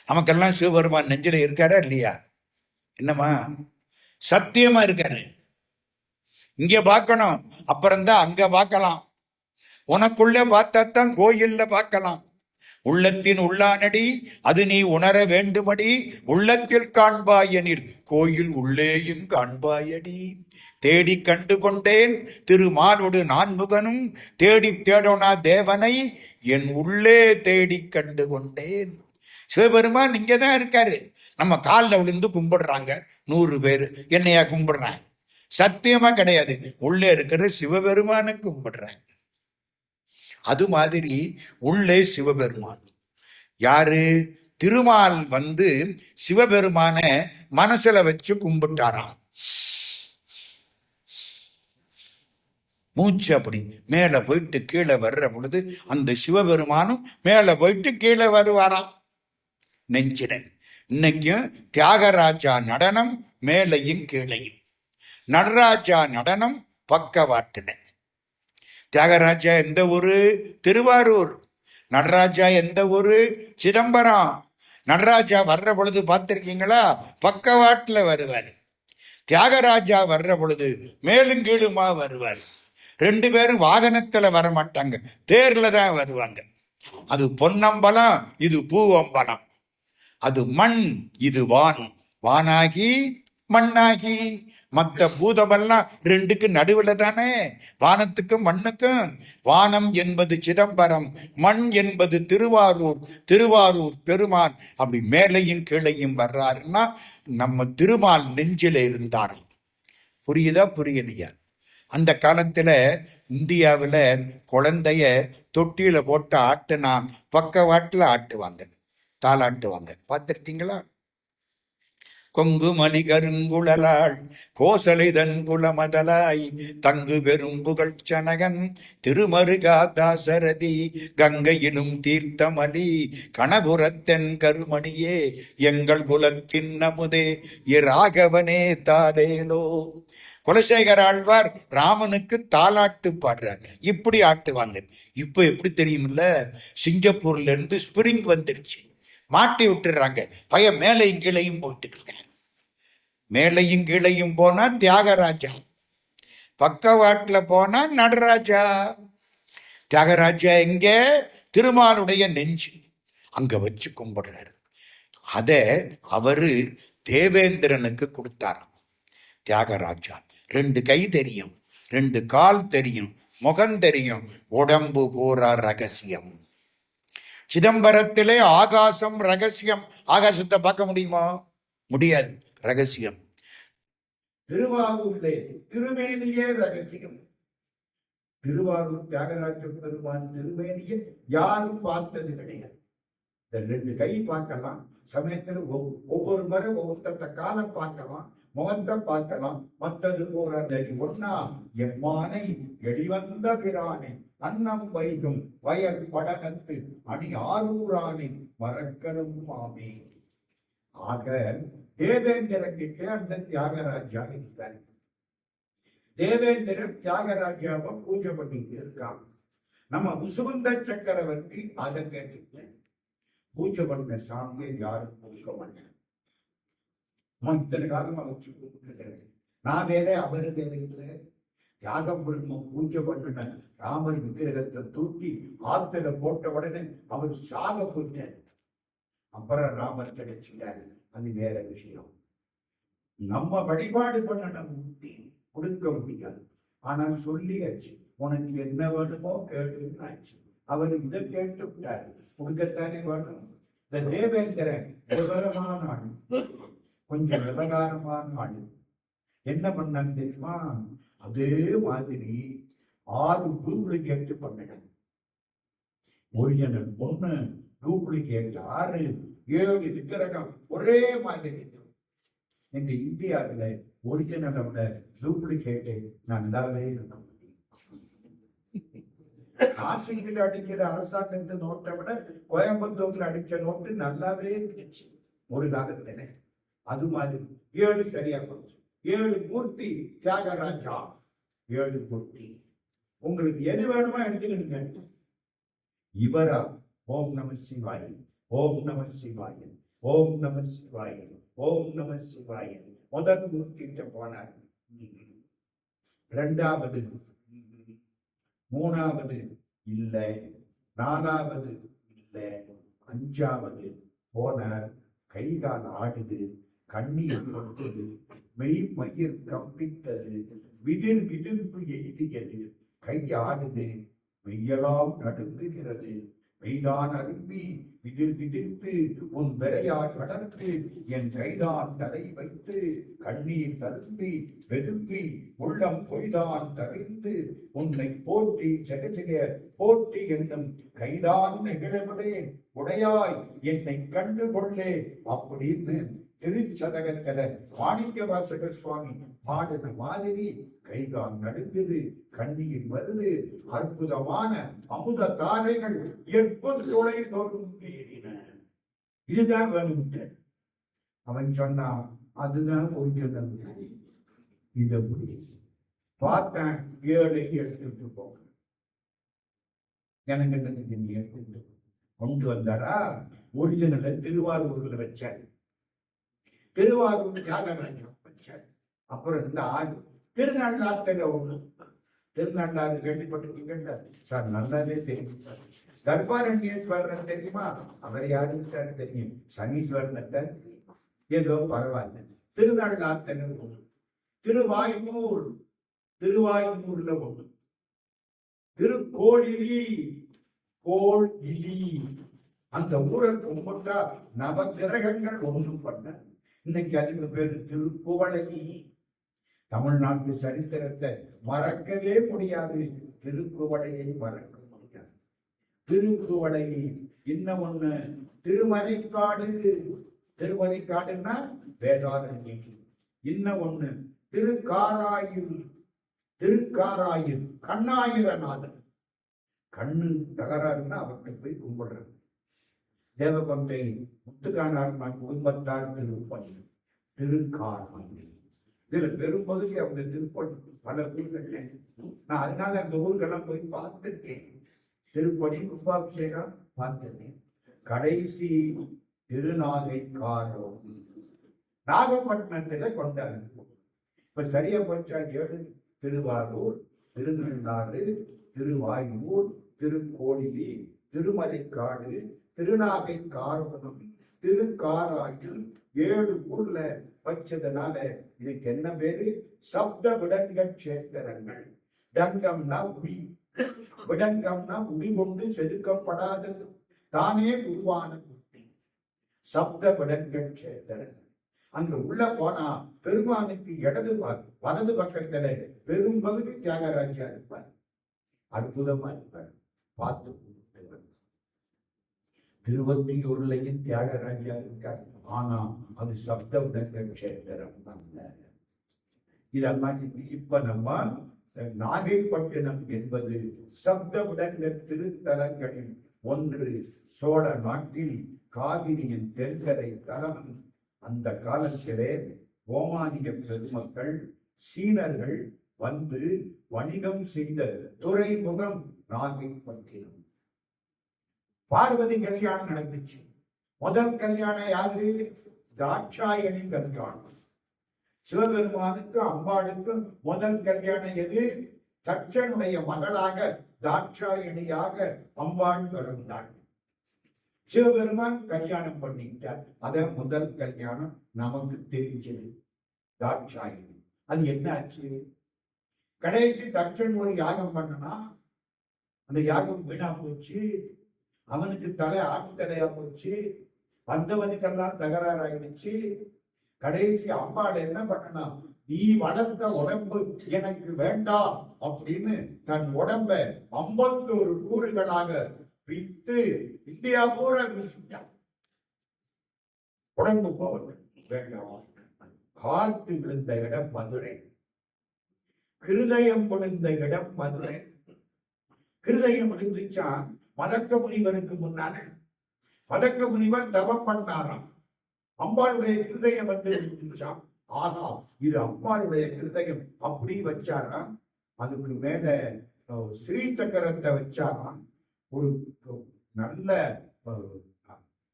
Speaker 1: நமக்கெல்லாம் சிவபெருமான் நெஞ்சில இருக்காரா இல்லையா? என்னமா சத்தியமா இருக்காரு. இங்க பார்க்கணும், அப்புறம்தான் அங்க பார்க்கலாம். உனக்குள்ள பார்த்தாத்தான் கோயில்ல பார்க்கலாம். உள்ளத்தின் உள்ளானடி அது நீ உணர வேண்டுமடி, உள்ளத்தில் காண்பாயனில் கோயில் உள்ளேயும் காண்பாயடி. தேடி கண்டு கொண்டேன் திருமாலோடு நான்முகனும், தேடி தேடோனா தேவனை என் உள்ளே தேடி கண்டு கொண்டேன். சிவபெருமான் இங்கதான் இருக்காரு. நம்ம காலில் விழுந்து கும்பிடுறாங்க 100 பேர், என்னையா கும்பிடுறாங்க? சத்தியமா கிடையாது, உள்ளே இருக்கிற சிவபெருமான கும்பிடுறாங்க. அது மாதிரி உள்ளே சிவபெருமான் யாரு? திருமால் வந்து சிவபெருமான மனசுல வச்சு கும்பிட்டாராம். மூச்சு அப்படி மேல போயிட்டு கீழே வர்ற பொழுது அந்த சிவபெருமானும் மேல போயிட்டு கீழே வருவாராம் நெஞ்சில. இன்னைக்கும் தியாகராஜா நடனம் மேலையும் கீழையும், நடராஜா நடனம் பக்கவாட்டுன. தியாகராஜா எந்த ஊரு? திருவாரூர். நடராஜா எந்த ஊரு? சிதம்பரம். நடராஜா வர்ற பொழுது பார்த்திருக்கீங்களா? பக்கவாட்டுல வருவார். தியாகராஜா வர்ற பொழுது மேலும் கீழுமா வருவார். 2 பேரும் வாகனத்துல வர மாட்டாங்க, தேர்ல தான் வருவாங்க. அது பொன்னம்பலம், இது பூவம்பலம். அது மண், இது வான். வானாகி மண்ணாகி. மற்ற பூதமெல்லாம் 2க்கு நடுவில் தானே, வானத்துக்கும் மண்ணுக்கும். வானம் என்பது சிதம்பரம், மண் என்பது திருவாரூர். திருவாரூர் பெருமான் அப்படி மேலையும் கீழையும் வர்றாருன்னா நம்ம திருமால் நெஞ்சில இருந்தார். புரியுதா புரியலையா? அந்த காலத்துல இந்தியாவில் குழந்தைய தொட்டியில போட்டு ஆட்டுனா பக்கவாட்டில் ஆட்டுவாங்க, தாளாட்டுவாங்க. பார்த்திருக்கீங்களா? கொங்கு மணி கருங்குழலாள் கோசலைதன் குலமதலாய் தங்கு பெரும் புகழ்ச்சனகன் திருமருகாதாசரதி கங்கையிலும் தீர்த்தமலி கணபுரத்தென் கருமணியே எங்கள் குலத்தின் நமுதே இராகவனே தாலேலோ. குலசேகர ஆழ்வார் ராமனுக்கு தாலாட்டு பாடுறாங்க. இப்படி ஆட்டுவாங்க. இப்ப எப்படி தெரியுமில்ல, சிங்கப்பூர்ல இருந்து ஸ்பிரிங் வந்துருச்சு, மாட்டி விட்டுறாங்க. பையன் மேலையும் கீழையும் போயிட்டு இருக்காங்க. மேலையும் கீழையும் போனா தியாகராஜா, பக்கவாட்டுல போனா நடராஜா. தியாகராஜா எங்க? திருமாலுடைய நெஞ்சு, அங்க வச்சு கும்பிடுறாரு. அத அவரு தேவேந்திரனுக்கு கொடுத்தாராம். தியாகராஜா 2 கை தெரியும், 2 கால் தெரியும், முகம் தெரியும், உடம்பு பூரா ரகசியம். சிதம்பரத்திலே ஆகாசம் ரகசியம். ஆகாசத்தை பார்க்க முடியுமா? முடியாது, ரகசியம். திருவாரூரிலே திருமேனியே ரகசியம். திருவாரூர் தியாகராஜ பெருமான் திருமேனியை யாரும் பார்த்தது கிடையாது. இந்த 2 கை பார்க்கலாம், சமயத்தில் ஒவ்வொரு முறை ஒவ்வொருத்த காலை பார்க்கலாம், முகத்தை பார்க்கலாம். மற்றது போற ஒன்னா எம்மானை எடிவந்த பிரானை அன்னம் வைகும் வயல் படகத்து அணி ஆரூரானை மறக்கரும் மாமே. ஆக தேவேந்திரன் கிட்ட அந்த தியாகராஜா இருக்கிறார். தேவேந்திரன் தியாகராஜாவை பூஜை பண்ணிட்டு இருக்காங்க. நம்ம முசுகுந்த சக்கரவர்த்தி அதை கேட்டு பூஜை பண்ண சாமியை யாரும் கொடுக்க மாட்டேன். இத்தனை காலம் வச்சு கொடுத்துருக்கிறேன். நான் வேற அவரு வேற இல்லை. தியாகம் பிரம்மம் பூஜை பண்ணின ராமர் விக்கிரகத்தை தூக்கி ஆத்துல போட்ட உடனே அவர் சாக போயிட்டார். அப்புறம் ராமர் கிடைச்சிட்டாரு. அது வேற விஷயம். நம்ம வழிபாடு பண்ண முக்தி கொடுக்க முடியாது. ஆனா சொல்லியாச்சு, உனக்கு என்ன வேணுமோ கேட்டுன்னு ஆச்சு. அவர் இதை கேட்டு விட்டாரு, கொடுக்கத்தானே வேணும். இந்த தேவேந்திரன் விவரமான ஆடு, கொஞ்சம் விவகாரமான ஆடு. என்ன பண்ணான்னு தெரியுமா? அதே மாதிரி 6 டூப்ளிகேட் பண்ணணும். ஒரிஜினல் 1, டூப்ளிகேட் 6, 7 விக்கிரகம் ஒரே மாதிரி. எங்க இந்தியாவில் ஒரிஜினலோட டூப்ளிகேட்டு நல்லாவே இருக்கும். காசியில் அடிக்கிற அரசாங்கத்து நோட்டை விட கோயம்புத்தூர்ல அடிச்ச நோட்டு நல்லாவே இருந்துச்சு ஒரு காலத்துல. அது மாதிரி 7 சரியா போச்சு. 7 மூர்த்தி தியாகராஜா, 7 மூர்த்தி. உங்களுக்கு எது வேணுமோ எடுத்துக்கிடுங்க. இவரா ஓம் நம சிவாய, ஓம் நம சிவாய, ஓம் நம சிவாய, ஓம் நம சிவாய. முதல் மூர்த்திட்ட போனார். 2வது, 3வது இல்லை, 4வது இல்லை, 5வது போனார். கைகால் ஆடுது, கண்ணீர் கொண்டது, மெய் மயிர் கம்பித்தது, விதிர் விதிர்ப்பு எய்தியது, கை ஆடுது, மெய்யெல்லாம் நடுங்குகிறது, மெய்தான் அரும்பி விதிர் விதிர்த்து உன் விரையால் வளர்த்து என் கைதான் தலை வைத்து கண்ணீர் தரும்பி வெதும்பி உள்ளம் பொய்தான் தவிர்த்து உன்னை போற்றி ஜெகஜெக போற்றி என்னும் கைதான் நெகிழவிடேன் உடையாய் என்னை கண்டு கொள்ளே அப்படின்னு திருச்சதகத்துல மாணிக்க வாசகர் சுவாமி பாடின மாதிரி கைகால் நடுங்குது, கண்ணீர் வருது, அற்புதமான அமுத தாரைகள் எப்போது தொலை தோறும் ஏறின. இதுதான் வேணும். அவன் சொன்னான், அதுதான் ஒரிஜினல். இதை பார்த்தேன், 7 எடுத்துட்டு போக எனக்கு எடுத்துட்டு கொண்டு வந்தாரா. ஒரிஜினலை திருவாரூர்ல வச்சாரு. திருவாரூர் தியாகராஜா வச்சாரு. அப்புறம் இந்த திருநள்ளாத்துல ஒண்ணு. திருநள்ளாறு கேள்விப்பட்டிருக்கீங்க சார்? நல்லாவே தெரியும் சார். தர்பாரண்யேஸ்வரர் தெரியுமா? அவர் யாரும் சார் தெரியும். சனீஸ்வரனை ஏதோ பரவாயில்ல. திருநள்ளாத்துல ஒண்ணு. திருவாய்மூர், திருவாய்மூர்ல ஒண்ணு. திருக்கோளிலி, கோள் இலி, அந்த ஊரை கும்பிட்டா நவகிரகங்கள் ஒன்றும் பண்ண. இன்னைக்கு அதுக்கு பேரு திருக்குவளை. தமிழ்நாட்டு சரித்திரத்தை மறக்கவே முடியாது. திருக்குவளையை மறக்க முடியாது. திருக்குவளை. இன்னும் ஒண்ணு திருமறைக்காடு. திருமறைக்காடுன்னா வேதாரண்யம். இன்னும் ஒண்ணு திருக்காராயூர். திருக்காராயூர் கண்ணாயிரநாதன். கண்ணு தகராறுன்னா அவர்கிட்ட போய் கும்பிடுறது. தேவகொண்டை முத்துக்கானார் குடும்பத்தார் திருப்பணி. திருக்காராயூர். இதுல பெரும்பகுதி அவங்க திருப்பணி பல ஊர்கள். நான் அதனால அந்த ஊர்களெல்லாம் போய் பார்த்துருக்கேன். திருப்பணி கும்பாபிஷேகம் பார்த்துருக்கேன். கடைசி திருநாகைக்காரம் நாகப்பட்டினத்துல கொண்டாரு. இப்ப சரியா போச்சா? 7 திருவாரூர், திருநள்ளாறு, திருவாயூர், திருக்கோளிலி, திருமலைக்காடு, திருநாகைக்காரம், திருக்காராயூர் 7 ஊர்ல வச்சதுனால இதுக்கு என்ன பேரு? சப்த விடங்க கஷேத்திரங்கள். டங்கம்னா உடி, விடங்கம்னா உடி கொண்டு செதுக்கப்படாதது, தானே உருவான புத்தி. சப்த விடங்க கஷேத்திரங்கள். அங்க உள்ள போனா பெருமானுக்கு இடது வலது பக்கத்துல பெரும்பகுதி தியாகராஜா இருப்பார். அற்புதமா இருப்பார். பார்த்து திருவொற்றியூர்லையும் தியாகராஜா இருக்கார். ஆனா அது சப்த விடங்க கஷேத்திரம் அல்ல. இதெல்லாம் இப்ப நம்ம நாகைப்பட்டினம் என்பது சப்த விடங்க திருத்தலங்களில் ஒன்று. சோழ நாட்டில் காவிரியின் தென்கரை தலம் அந்த காலத்திலே ரோமானிய பெருமக்கள் சீனர்கள் வந்து வணிகம் செய்த துறைமுகம் நாகைப்பட்டினம். பார்வதி கல்யாணம் நடந்துச்சு. முதல் கல்யாணம் யாரு? தாட்சாயணி கல்யாணம். சிவபெருமானுக்கு அம்பாளுக்கு முதல் கல்யாணம் எது? தட்சனுடைய மகளாக தாட்சாயணியாக அம்பாள் பிறந்தாள். சிவபெருமான் கல்யாணம் பண்ணிக்கிட்டார். அத முதல் கல்யாணம் நமக்கு தெரிஞ்சது தாட்சாயணி. அது என்ன ஆச்சு? கடைசி தட்சன் ஒரு யாகம் பண்ணனா, அந்த யாகம் வீணா போச்சு. அவனுக்கு தலை ஆட்டு தலையா போச்சு. வந்தவனுக்கெல்லாம் தகராறு ஆயிடுச்சு. கடைசி அம்பாள் என்ன பண்ணனா, நீ வளர்த்த உடம்பு எனக்கு வேண்டாம் அப்படின்னு தன் உடம்ப 51 கூறுகளாக வித்து இந்தியா பூரா வீசிட்டான். உடம்பு போவது வேண்டாம். காற்று விழுந்த இடம் மதுரை, கிருதயம் விழுந்த இடம் மதுரை. கிருதயம் விழுந்துச்சா மதக்க முனிவருக்கு முன்னால. மதக்க முனிவர் தவம் பண்ணாராம். அம்பாளுடைய கிருதயம் வந்து விழுந்துச்சான். ஆனா இது அம்பாளுடைய கிருதயம் அப்படி வச்சாரா. அதுக்கு மேல ஸ்ரீ சக்கரத்தை வச்சாரா. ஒரு நல்ல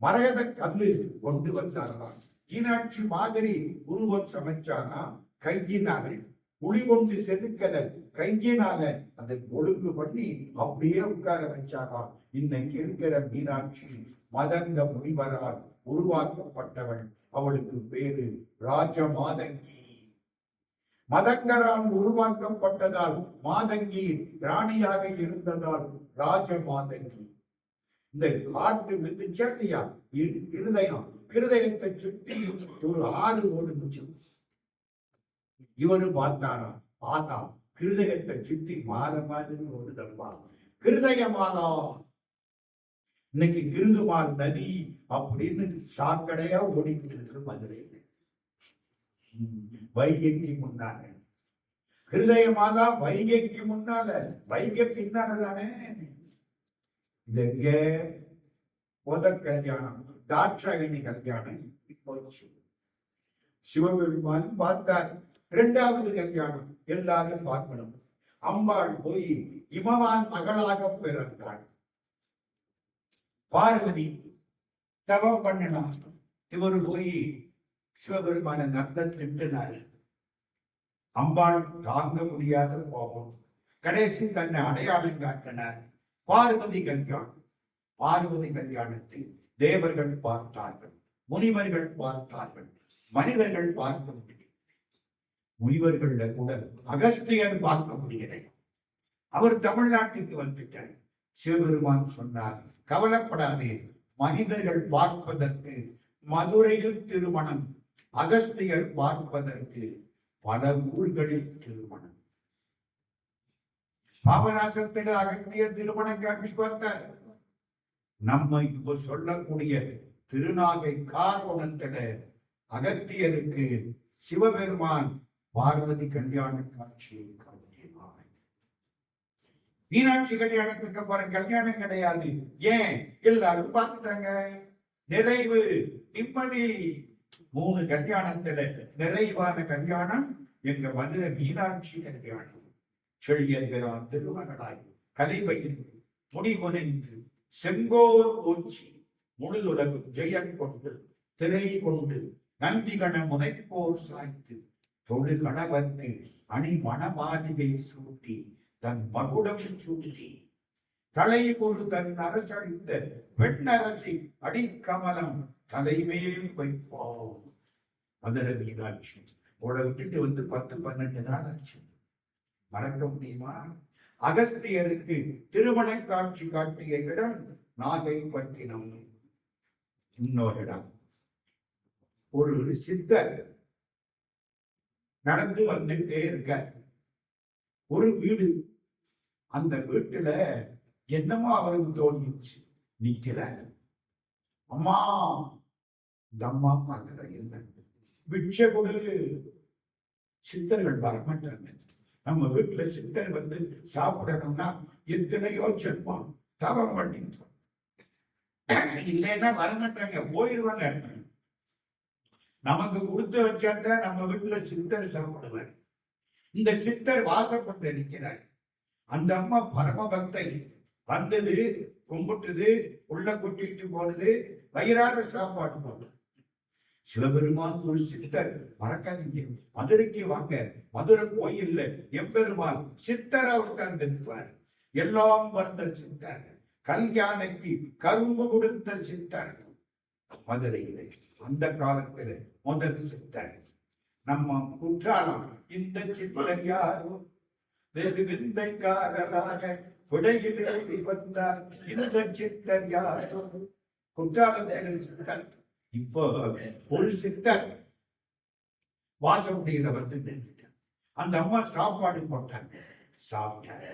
Speaker 1: மரகத கல்லு கொண்டு வந்தாரா. மீனாட்சி மாதிரி உருவம் சமைச்சாரா. கையினால புளி கொண்டு செதுக்கல, கையினால அதை ஒழுங்கு பண்ணி அப்படியே உட்கார வச்சாரா. இன்னைக்கு இருக்கிற மீனாட்சி மதங்க முனிவரால் உருவாக்கப்பட்டவள். அவளுக்கு பேரு ராஜ மாதங்கி. மதங்கரால் உருவாக்கப்பட்டதால் மாதங்கி ராணியாக இருந்ததால் ராஜ மாதங்கி. இந்த காற்று விழுந்துச்சா இல்லையா, இருதயம், இருதயத்தை சுற்றி ஒரு ஆறு ஓடுச்சு. இவரு பார்த்தாரா, ஆனா கிருதயத்தை சுற்றி மாற மாதிரி ஓடுதப்பா. கிருதய மாதா. இன்னைக்கு கிருதுமால் நதி அப்படின்னு சாக்கடையா ஓடிக்கிட்டு இருக்கு மதுரை. வைகைக்கு முன்னால ஹிருதய மாதா, வைகைக்கு முன்னால, வைகை பின்னால தானே. இது முதல் கல்யாணம் தாட்சாயணி கல்யாணம் போச்சு. சிவபெருமான் பார்த்தார். இரண்டாவது கல்யாணம் எல்லாரும் பார்க்கணும். அம்பாள் போய் இமவான் மகளாக பிறந்தாள். பார்வதி தவம் பண்ணலாம். இவரு போய் சிவபெருமான நத்த திட்டினார். அம்பாள் தாங்க முடியாத கோபம். கடைசி தன்னை அடையாளம் காட்டினார். பார்வதி கல்யாணம். பார்வதி கல்யாணத்தை தேவர்கள் பார்த்தார்கள், முனிவர்கள் பார்த்தார்கள், மனிதர்கள் பார்க்க முடியும். முனிவர்கள் கூட அகஸ்தியர் பார்க்க முடியலை. அவர் தமிழ்நாட்டுக்கு வந்துட்டார். சிவபெருமான் சொன்னார், கவலைப்படாதே, மனிதர்கள் பார்ப்பதற்கு மதுரையில் திருமணம், அகஸ்தியர் பார்ப்பதற்கு பல ஊர்களில் திருமணம். பாபநாசத்தில் அகஸ்தியர் திருமணம் காட்சி பார்த்தார். நம்ம இப்ப சொல்லக்கூடிய திருநாகை காரணத்தில அகத்தியருக்கு சிவபெருமான் பார்வதி கல்யாண காட்சியை காட்டினார். மீனாட்சி கல்யாணத்துக்கு அப்புறம் கல்யாணம் கிடையாது. ஏன்? எல்லாரும் பார்த்துட்டாங்க. நிறைவு, நிம்மதி. 3 கல்யாணத்துல நிறைவான கல்யாணம் எங்க மதுரை மீனாட்சி கல்யாணம். செழியன்கிறான் திருமகனாய் கலைபயில் முடிமுனைந்து செங்கோல் ஊச்சி முழுதுலகும் ஜெயம் கொண்டு திரை கொண்டு நந்திகண முனைப்போர் சாய்த்து தொழு கணவர்க்கு அணி மணமாதிகை சூட்டி தன் மகுடம் சூட்டி தலை பொரு தன் அரசளித்த பெண்ணரசி அடிக்கமலம் தலைமேல் வைப்போம். மதுரை மீனாட்சி உட விட்டுட்டு வந்து 10-12 நாள் ஆச்சு. மறக்க முடியுமா? அகஸ்தியருக்கு திருமண காட்சி காட்டிய இடம் நாகைப்பட்டினம். இன்னொரு இடம், ஒரு சித்தர் நடந்து வந்துட்டே இருக்க ஒரு வீடு. அந்த வீட்டுல என்னமோ அவருக்கு தோணிச்சு. நிக்கிற அம்மா, இந்த அம்மா பார்க்கிற என்ன பிட்சை கொடு. சித்தர்கள் வரமாட்டாங்க. நம்ம வீட்டுல சித்தர் வந்து சாப்பிடணும்னா எத்தனையோ ஜென்மம் தவம் பண்ணி இல்லைன்னா வரமாட்டாங்க, போயிடுவாங்க. நமக்கு கொடுத்து வச்சாதான் நம்ம வீட்டுல சித்தர் சாப்பிடுவார். இந்த சித்தர் வாசப்பட்டு இருக்கிறார். அந்த அம்மா பரம பக்தை. வந்தது, கும்பிட்டுது, உள்ள கொட்டிட்டு போனது, வயிறார சாப்பாடு போனது. சிவபெருமான் ஒரு சித்தர், மறக்காதீங்க. மதுரைக்கு வாங்க, மதுரை கோயில்ல எம்பெருமான் சித்தரா உட்கார்ந்திருப்பார். எல்லாம் வந்த சித்தர், கல்யாணைக்கு கரும்பு கொடுத்த சித்தர் மதுரையிலே. அந்த காலத்துல முதல் சித்தர் நம்ம குற்றாலம். இந்த சித்தர் யாரும் வெறு விந்தைக்காரராக விடையிலே வந்தார். இந்த சித்தர் யாரும் குற்றாலத்தில் சித்தர். இப்போ ஒரு சித்தர் வாசப்படியில வந்து நின்றுட்டார். அந்த அம்மா சாப்பாடு போட்டாங்க, சாப்பிட்டாங்க,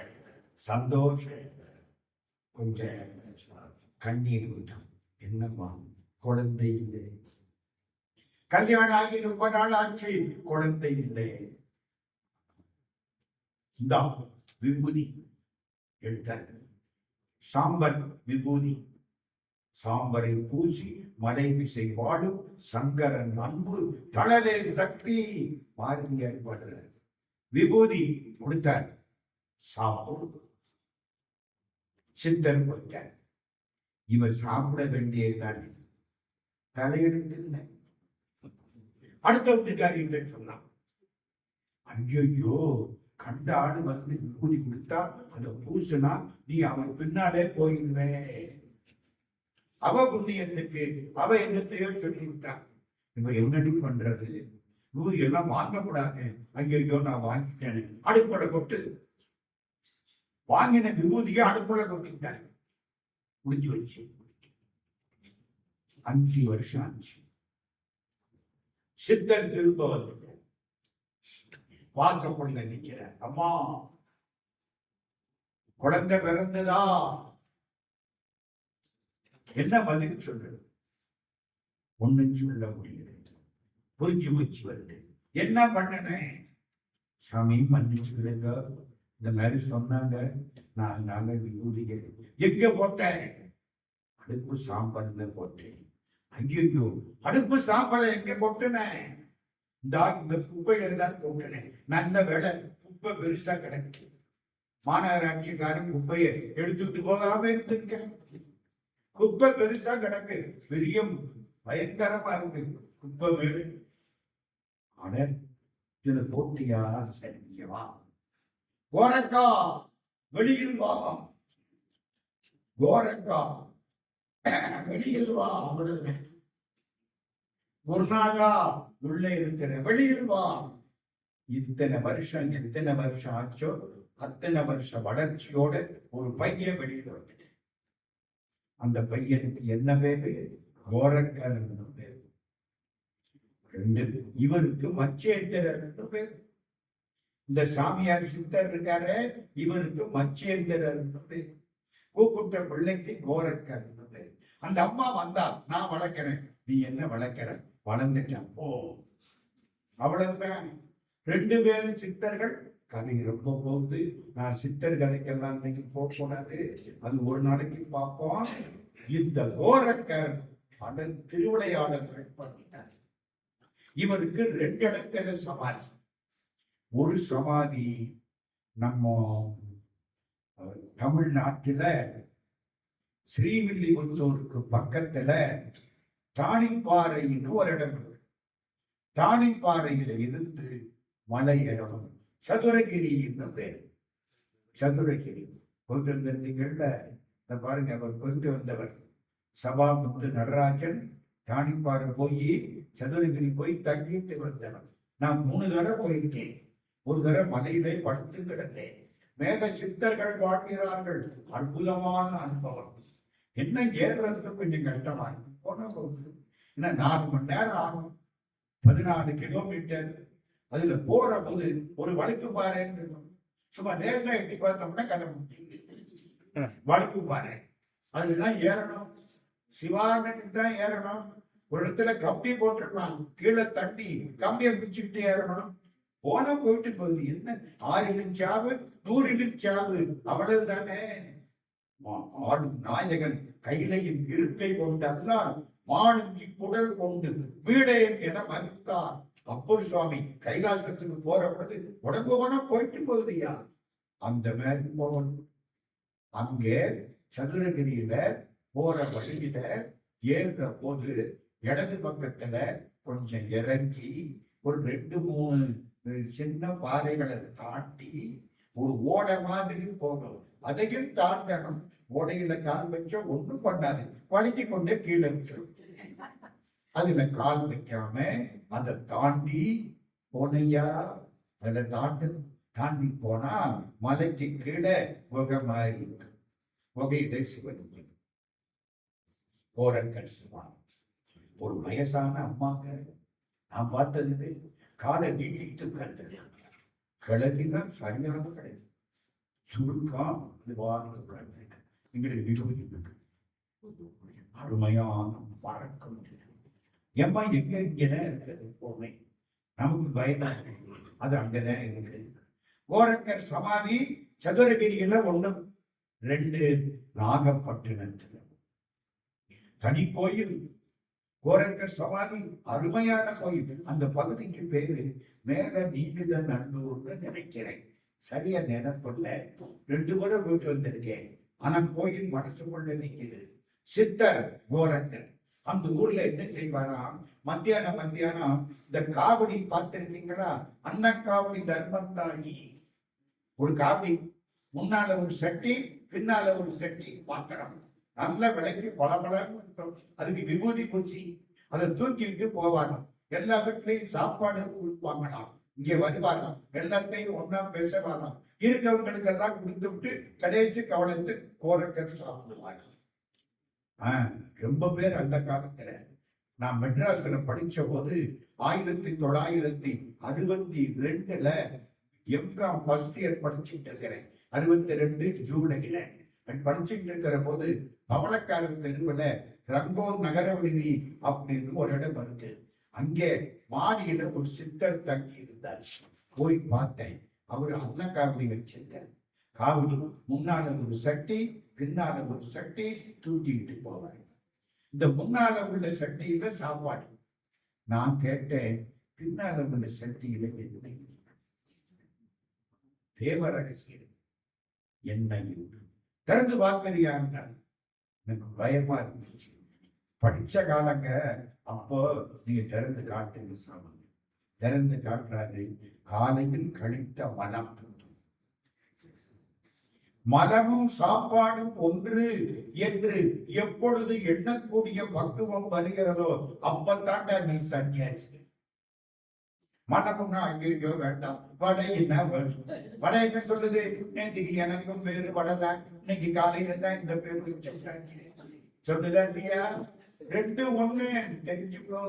Speaker 1: சந்தோஷம். கொஞ்சம் கண்ணீர் விட்டான். என்னம்மா, குழந்தை இல்லை. கல்யாணம் ஆகி ரொம்ப நாள் ஆச்சு, குழந்தை இல்லை. இந்த விபூதி எடுத்தார். சாம்பர் விபூதி. சாம்பரை பூசி மலைமிசை வாழும் சங்கரன் அன்பு தளலே சக்தி பாரதியார் பாடுறார். விபூதி கொடுத்தார். சாப்பிடு. சித்தர் கொடுத்தார். இவர் சாப்பிட வேண்டியதுதான். தலையெடுத்து அடுத்த வீட்டுக்காரி சொன்னான். ஐயோ, கண்ட ஆடு வந்து விபூதி கொடுத்தா அதை பூசினா நீ அவன் பின்னாலே போயிடுவேன். அவ புண்ணியத்துக்கு அவ என்னத்தையோ சொல்லிவிட்டான். இவ என்னடி பண்றது? விபூதி எல்லாம் வாங்கக்கூடாது. ஐயோ, நான் வாங்கிட்டேன். அடுப்புல கொட்டு. வாங்கின விபூதியை அடுப்புல கொட்டிட்டேன். முடிஞ்சு வச்சு 5 வருஷம் ஆச்சு. சித்தர் திரும்ப வந்து வாசப்பட நிக்கிற. அம்மா, குழந்தை பிறந்ததா? என்ன பதில் சொல்லு? ஒண்ணும் சொல்ல முடியல. புரிஞ்சு மூச்சு வருது. என்ன பண்ணனேன்? சாமி மன்னிச்சு விடுங்க, இந்த மாதிரி சொன்னாங்க. நான் விபூதிக எங்க போட்டேன்? அடுப்பு சாம்பல்ல போட்டேன். ஐயோ, அடுப்பு சாம்பலை எங்க போட்டேனேன்? இந்த குப்பையில தான் போட்டேனே. நல்ல வேலை, குப்பை பெருசா கிடக்கு. மாநகராட்சிக்காரன் குப்பையை எடுத்துட்டு போகாம இருந்திருக்கேன். குப்பை பெருசா கிடக்கு, பெரிய பயங்கரமா இருக்கு குப்பை வீடு. ஆன இதுல போட்டியா? சரிவா. கோரக்கா, வெளியில் வா. கோரக்கா, வெளியில் வா. குருநாதா, உள்ளே இருக்கிற, வெளியில் வா. எத்தனை வருஷம் ஆச்சோ அத்தனை வருஷம் வளர்ச்சியோட ஒரு பையன் வெளியில் வந்து. அந்த பையனுக்கு என்ன பேரு? கோரக்கரன் பேரு. இவருக்கு மச்சேந்திரன் பேரு. இந்த சாமியார் சித்தர் இருக்காரு, இவருக்கு மச்சேந்திரன் பேரு. கூப்பிட்ட பிள்ளைக்கு கோரக்கரன் பேரு. அந்த அம்மா வந்தா, நான் வளர்க்கிறேன். நீ என்ன வளர்க்கிற? வளர்ந்துட்டான் போ. அவ்வளவுதான். 2 பேரும் சித்தர்கள். கதை ரொம்ப போகுது. நான் சித்தர் கதைக்கெல்லாம் இன்னைக்கு போகக்கூடாது. அது ஒரு நாளைக்கு பார்ப்போம். இந்த கோரக்கரன் அதன் திருவிளையாடல்கள் பண்ணினார். இவருக்கு 2 இடத்துல சமாதி. ஒரு சமாதி நம்ம தமிழ்நாட்டில ஸ்ரீவில்லிபுத்தூருக்கு பக்கத்துல தாணிப்பாறைன்னு ஒரு இடம் இருக்கு. தாணிப்பாறையில இருந்து மலை ஏறணும். சதுரகிரின்னு பேரு. சதுரகிரி போயிட்டு வந்திருந்தீங்கல்ல, பாருங்க, அவர் போயிட்டு வந்தவர் சபாமுத்து நடராஜன். தாணிப்பாறை போய் சதுரகிரி போய் தங்கிட்டு வந்தவர். நான் 3 தடவை போயிருக்கேன். ஒரு தடவை மலையிலே படுத்து கிடந்தேன். மேல சித்தர்கள் வாழ்கிறார்கள். அற்புதமான அனுபவம். என்ன ஏறுறதுக்கு கொஞ்சம் கஷ்டமா இருக்கு. போனா போகுது. ஏன்னா 4 மணி நேரம் ஆகும். 14 கிலோமீட்டர். அதுல போற போது ஒரு வழுக்கு பாறைன்னு இருக்கும். சும்மா லேசா எட்டி பார்த்தோம்னா கதை வழுக்கு பாறை. அதுதான் ஏறணும். சிவாகனுக்கு தான் ஏறணும். ஒரு இடத்துல கம்பி போட்டிருக்கலாம், கீழே தட்டி கம்பியை பிடிச்சுக்கிட்டு ஏறணும். போன போயிட்டு போகுது. என்ன 6 இன்ச்சாவு 100 இன்ச்சாவு, அவ்வளவு தானே. ஆடும் நாயகன் கையிலையும் இழுக்கை கொண்டெல்லாம் மாளுங்கி குடல் கொண்டு வீடேன் என மறுத்தார். அப்பர் சுவாமி கைலாசத்துக்கு போற பொழுது உடம்பு வேணா போயிட்டு போகுதுயா, அந்த மாதிரி போகணும். அங்கே சதுரகிரியில போற வழியில ஏறுற போது இடது பக்கத்துல கொஞ்சம் இறங்கி ஒரு 2-3 சின்ன பாதைகளை தாண்டி ஒரு ஓடை மாதிரி போகணும். அதையும் தாண்டணும். ஓடையில கால் வச்சா ஒண்ணும் பண்ணாது, வலிக்கு கொண்டே கீழே வச்சிடும். அதுல கால் வைக்காம அதை தாண்டி போனையா, அதை தாண்டி போனா மலைக்கு கீழே குகை மாதிரி இருக்கு. குகையில சிவன் கோரக்கர் சிவான். ஒரு வயசான அம்மாங்க நான் பார்த்தது, காலை நீட்டிட்டு உட்கார்ந்து கிளம்பினா சரியான கிடையாது, சுருக்கம் அது வாழ்ந்து உட்கார்ந்து எங்களுக்கு விடுபதி இருக்கு. அருமையான பறக்க முடியாது. ஏம்மா எங்க இங்கதான் இருக்குது போமே, நமக்கு பயமா அது அங்கதான் இருக்கு. கோரக்கர் சமாதி சதுரகிரியில 1-2 நாகப்பட்டினத்துல தனி கோயில். கோரக்கர் சமாதி அருமையான கோயில். அந்த பகுதிக்கு பேரு மேல நீங்குத நண்பூர்னு நினைக்கிறேன், சரியா நினைப்பல. 2 முறை போயிட்டு வந்திருக்கேன். ஆனா கோயில் மனசுக்குள்ள நிற்குது. சித்தர் கோரக்கர் அந்த ஊர்ல என்ன செய்வாராம், மத்தியானம் இந்த காவடி பார்த்திருக்கீங்களா, அன்னக்காவடி தர்மந்தாயி. ஒரு காவடி முன்னால ஒரு சட்டி, பின்னால ஒரு சட்டி பாத்திரம், நல்ல விலைக்கு பல அதுக்கு விபூதி பூச்சி அதை தூக்கிட்டு போவாராம். எல்லா வீட்லையும் சாப்பாடு கொடுப்பாங்களாம். இங்க வருவாராம், எல்லாத்தையும் ஒன்னா பேசவாராம். இருக்கவங்களுக்கு எல்லாம் கொடுத்து விட்டு கடைசி கவனத்து கோரக்கர் சாப்பிடுவாங்க. ரொம்ப பேர் அந்த காலத்துல நான் மெட்ராஸ்ல படிச்ச போது 1962 எம்காம் ஃபர்ஸ்ட் இயர் படிச்சுட்டு இருக்கிறேன். 62 ஜூலைல படிச்சுட்டு இருக்கிற போது பவளக்காரன் தெருவுல ரங்கோன் நகர விடுதி அப்படின்னு ஒரு இடம் இருக்கு. அங்கே மாடியில ஒரு சித்தர் தங்கி இருந்தார். போய் பார்த்தேன். அவரு அன்னக்காவடி வச்சிருக்கார். காவடி முன்னால ஒரு சட்டி, பின்னால ஒரு சட்டி தூக்கிட்டு போவார். இந்த முன்னால உள்ள சட்டியில சாப்பாடு. நான் கேட்டேன், பின்னால உள்ள சட்டியில என்ன? தேவ ரகசியம் என்ன திறந்து வாக்கறியாண்டார். எனக்கு பயமா இருந்துச்சு. படிச்ச காலங்க அப்போ நீங்க திறந்து காட்டுங்க சாமி. திறந்து காட்டுறாரு. காலையில் கழித்த மனம், மனமும் சாப்பாடும் ஒன்று என்று எப்பொழுது எண்ணக்கூடிய பக்குவம் வருகிறதோ அப்பத்தாண்டா நீ சன்னியாசி. மனமும்னா அங்கேயோ வேண்டாம். வடை என்ன வேணும்? வடை என்ன சொல்லுது? நேற்றுக்கு எனக்கும் பேரு வடைதான், இன்னைக்கு காலையில தான் இந்த பேரு சொல்லுதா இல்லையா? 2 1 தெரிஞ்சுக்கோ.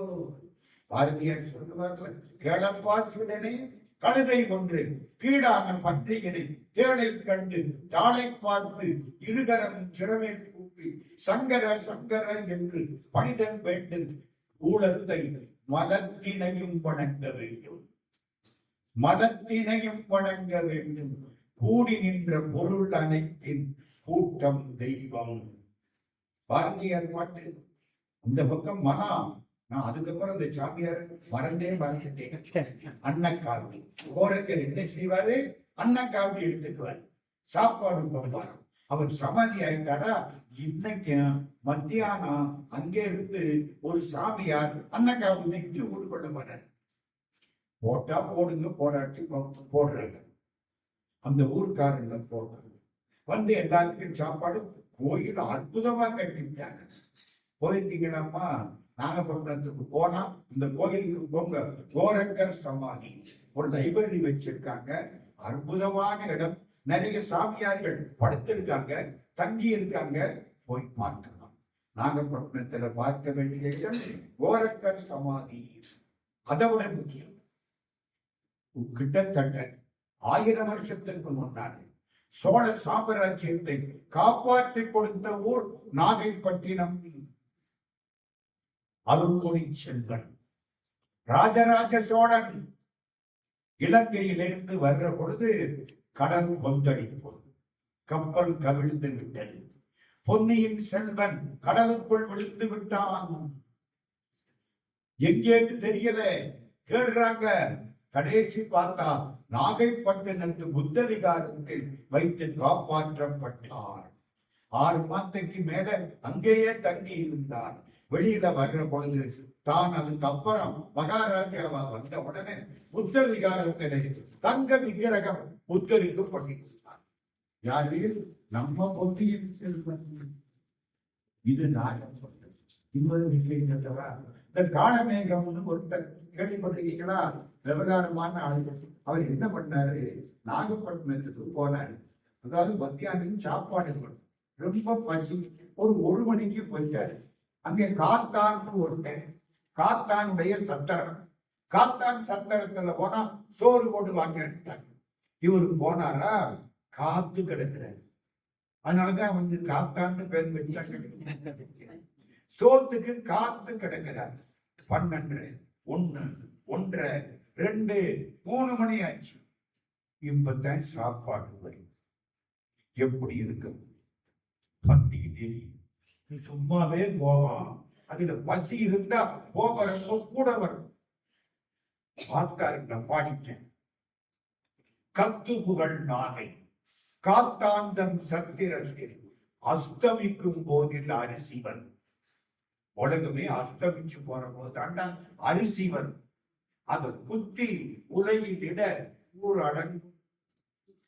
Speaker 1: பாரதியார் சொல்லுவார்கள், கேளப்பா சீடனே, கழுதை ஒன்று கீழான பன்றியினை தேளை கண்டு தாளை பார்த்து இருகரம் சிறமே கூப்பி சங்கர சங்கர என்று பணிதல் வேண்டும். ஊழத்தை மதத்தினையும் வணங்க வேண்டும், மதத்தினையும் வணங்க வேண்டும். கூடி நின்ற பொருள் அனைத்தின் கூட்டம் தெய்வம். பாரதியார் பாட்டு. இந்த பக்கம் மனா. நான் அதுக்கப்புறம் இந்த சாமியார் மறந்துட்டேன். அன்னக்காவடி. கோரக்கர் என்ன செய்வாரு? அன்னக்காவடி எடுத்துக்குவார், சாப்பாடு போவார். அவர் சமாதி ஆயிட்டாரா, இன்னைக்கு மத்தியானம் அங்கே இருந்து ஒரு சாமியார் அன்னக்காவடி ஊருக்குள்ள மாட்டார். போட்டா போடுங்க, போராட்டி போடுறாங்க. அந்த ஊருக்காரங்க போடுறாங்க. வந்து எல்லாருக்கும் சாப்பாடு. கோயில் அற்புதமா கட்டிட்டாங்க. போயிருக்கீங்களாம்மா? நாகப்பட்டினத்துக்கு போனா இந்த கோயிலுக்கு போங்க. கோரக்கர் சமாதி ஒரு லைப்ரரி வச்சிருக்காங்க. அற்புதமான இடம். நிறைய சாமியார்கள் படுத்திருக்காங்க, தங்கி இருக்காங்க. போய் பார்க்கலாம். நாகப்பட்டினத்துல பார்க்க வேண்டிய இடம் கோரக்கர் சமாதி. அதை விட முக்கியம், கிட்டத்தட்ட 1000 வருஷத்திற்கு முன்னாடி சோழ சாம்ராஜ்யத்தை காப்பாற்றி கொடுத்த ஊர் நாகைப்பட்டினம். அருள்மொழி செல்வன் ராஜராஜ சோழன் இலங்கையிலிருந்து வர்ற பொழுது கடல் கொந்தளிப்பு, கப்பல் கவிழ்ந்து விட்டது. பொன்னியின் செல்வன் கடலுக்குள் விழுந்து விட்டான். எங்கேன்னு தெரியல, தேடுறாங்க. கடைசி பார்த்தா நாகைப்பட்டினத்து புத்த விகாரத்தில் வைத்து காப்பாற்றப்பட்டார். 6 மாதத்துக்கு மேல அங்கேயே தங்கி இருந்தார். வெளியில வர்ற பொழுது தான் அதுக்கப்புறம் மகாராஜாவா வந்த உடனே புத்த விகாரத்திலே தங்க விக்கிரகம் புத்தருக்கு பண்ணி கொடுத்தார். யாரு? நம்ம பொன்னியின் செல்வன். இது நாயம் சொன்னது. இன்னொரு விஷயம் சொல்லவா? இந்த காலமேகம்னு ஒருத்தர் கேள்விப்பட்டிருக்கீங்களா? விவகாரமான ஆளுநர். அவர் என்ன பண்ணாரு? நாகப்பட்டினத்துக்கு போனாரு. அதாவது மத்தியானம் சாப்பாடு ரொம்ப பசி. ஒரு மணிக்கு போயிட்டாரு. அங்கே காத்தான்னு ஒருத்தன், காத்தானுடைய சத்திரம், காத்தான் சத்திரத்துல போனா சோறு போடுவாங்க. இவரு போனாரா? காத்து கிடக்குறாரு. அதனாலதான் வந்து காத்தான்னு பேர் வச்சாங்க. சோத்துக்கு காத்து கிடக்கிறார். 12, 1, 1:30, 2, 3 மணி ஆச்சு. இப்பதான் சாப்பாடு வரும். எப்படி இருக்கும்? பத்திக்கிட்டே சும்மாவே போவான். அதுல பசி இருந்தா போக கூட வரும். பார்த்தாரு, நான் பாடிட்டேன். கத்து புகழ் நாகை காத்தாந்தம் சத்திரத்தில் அஸ்தமிக்கும் போதில் அரிசி வரும். உலகமே அஸ்தமிச்சு போற போது தாண்டா அரிசி வரும். அதை குத்தி உலையில் இட ஊரடங்கும்.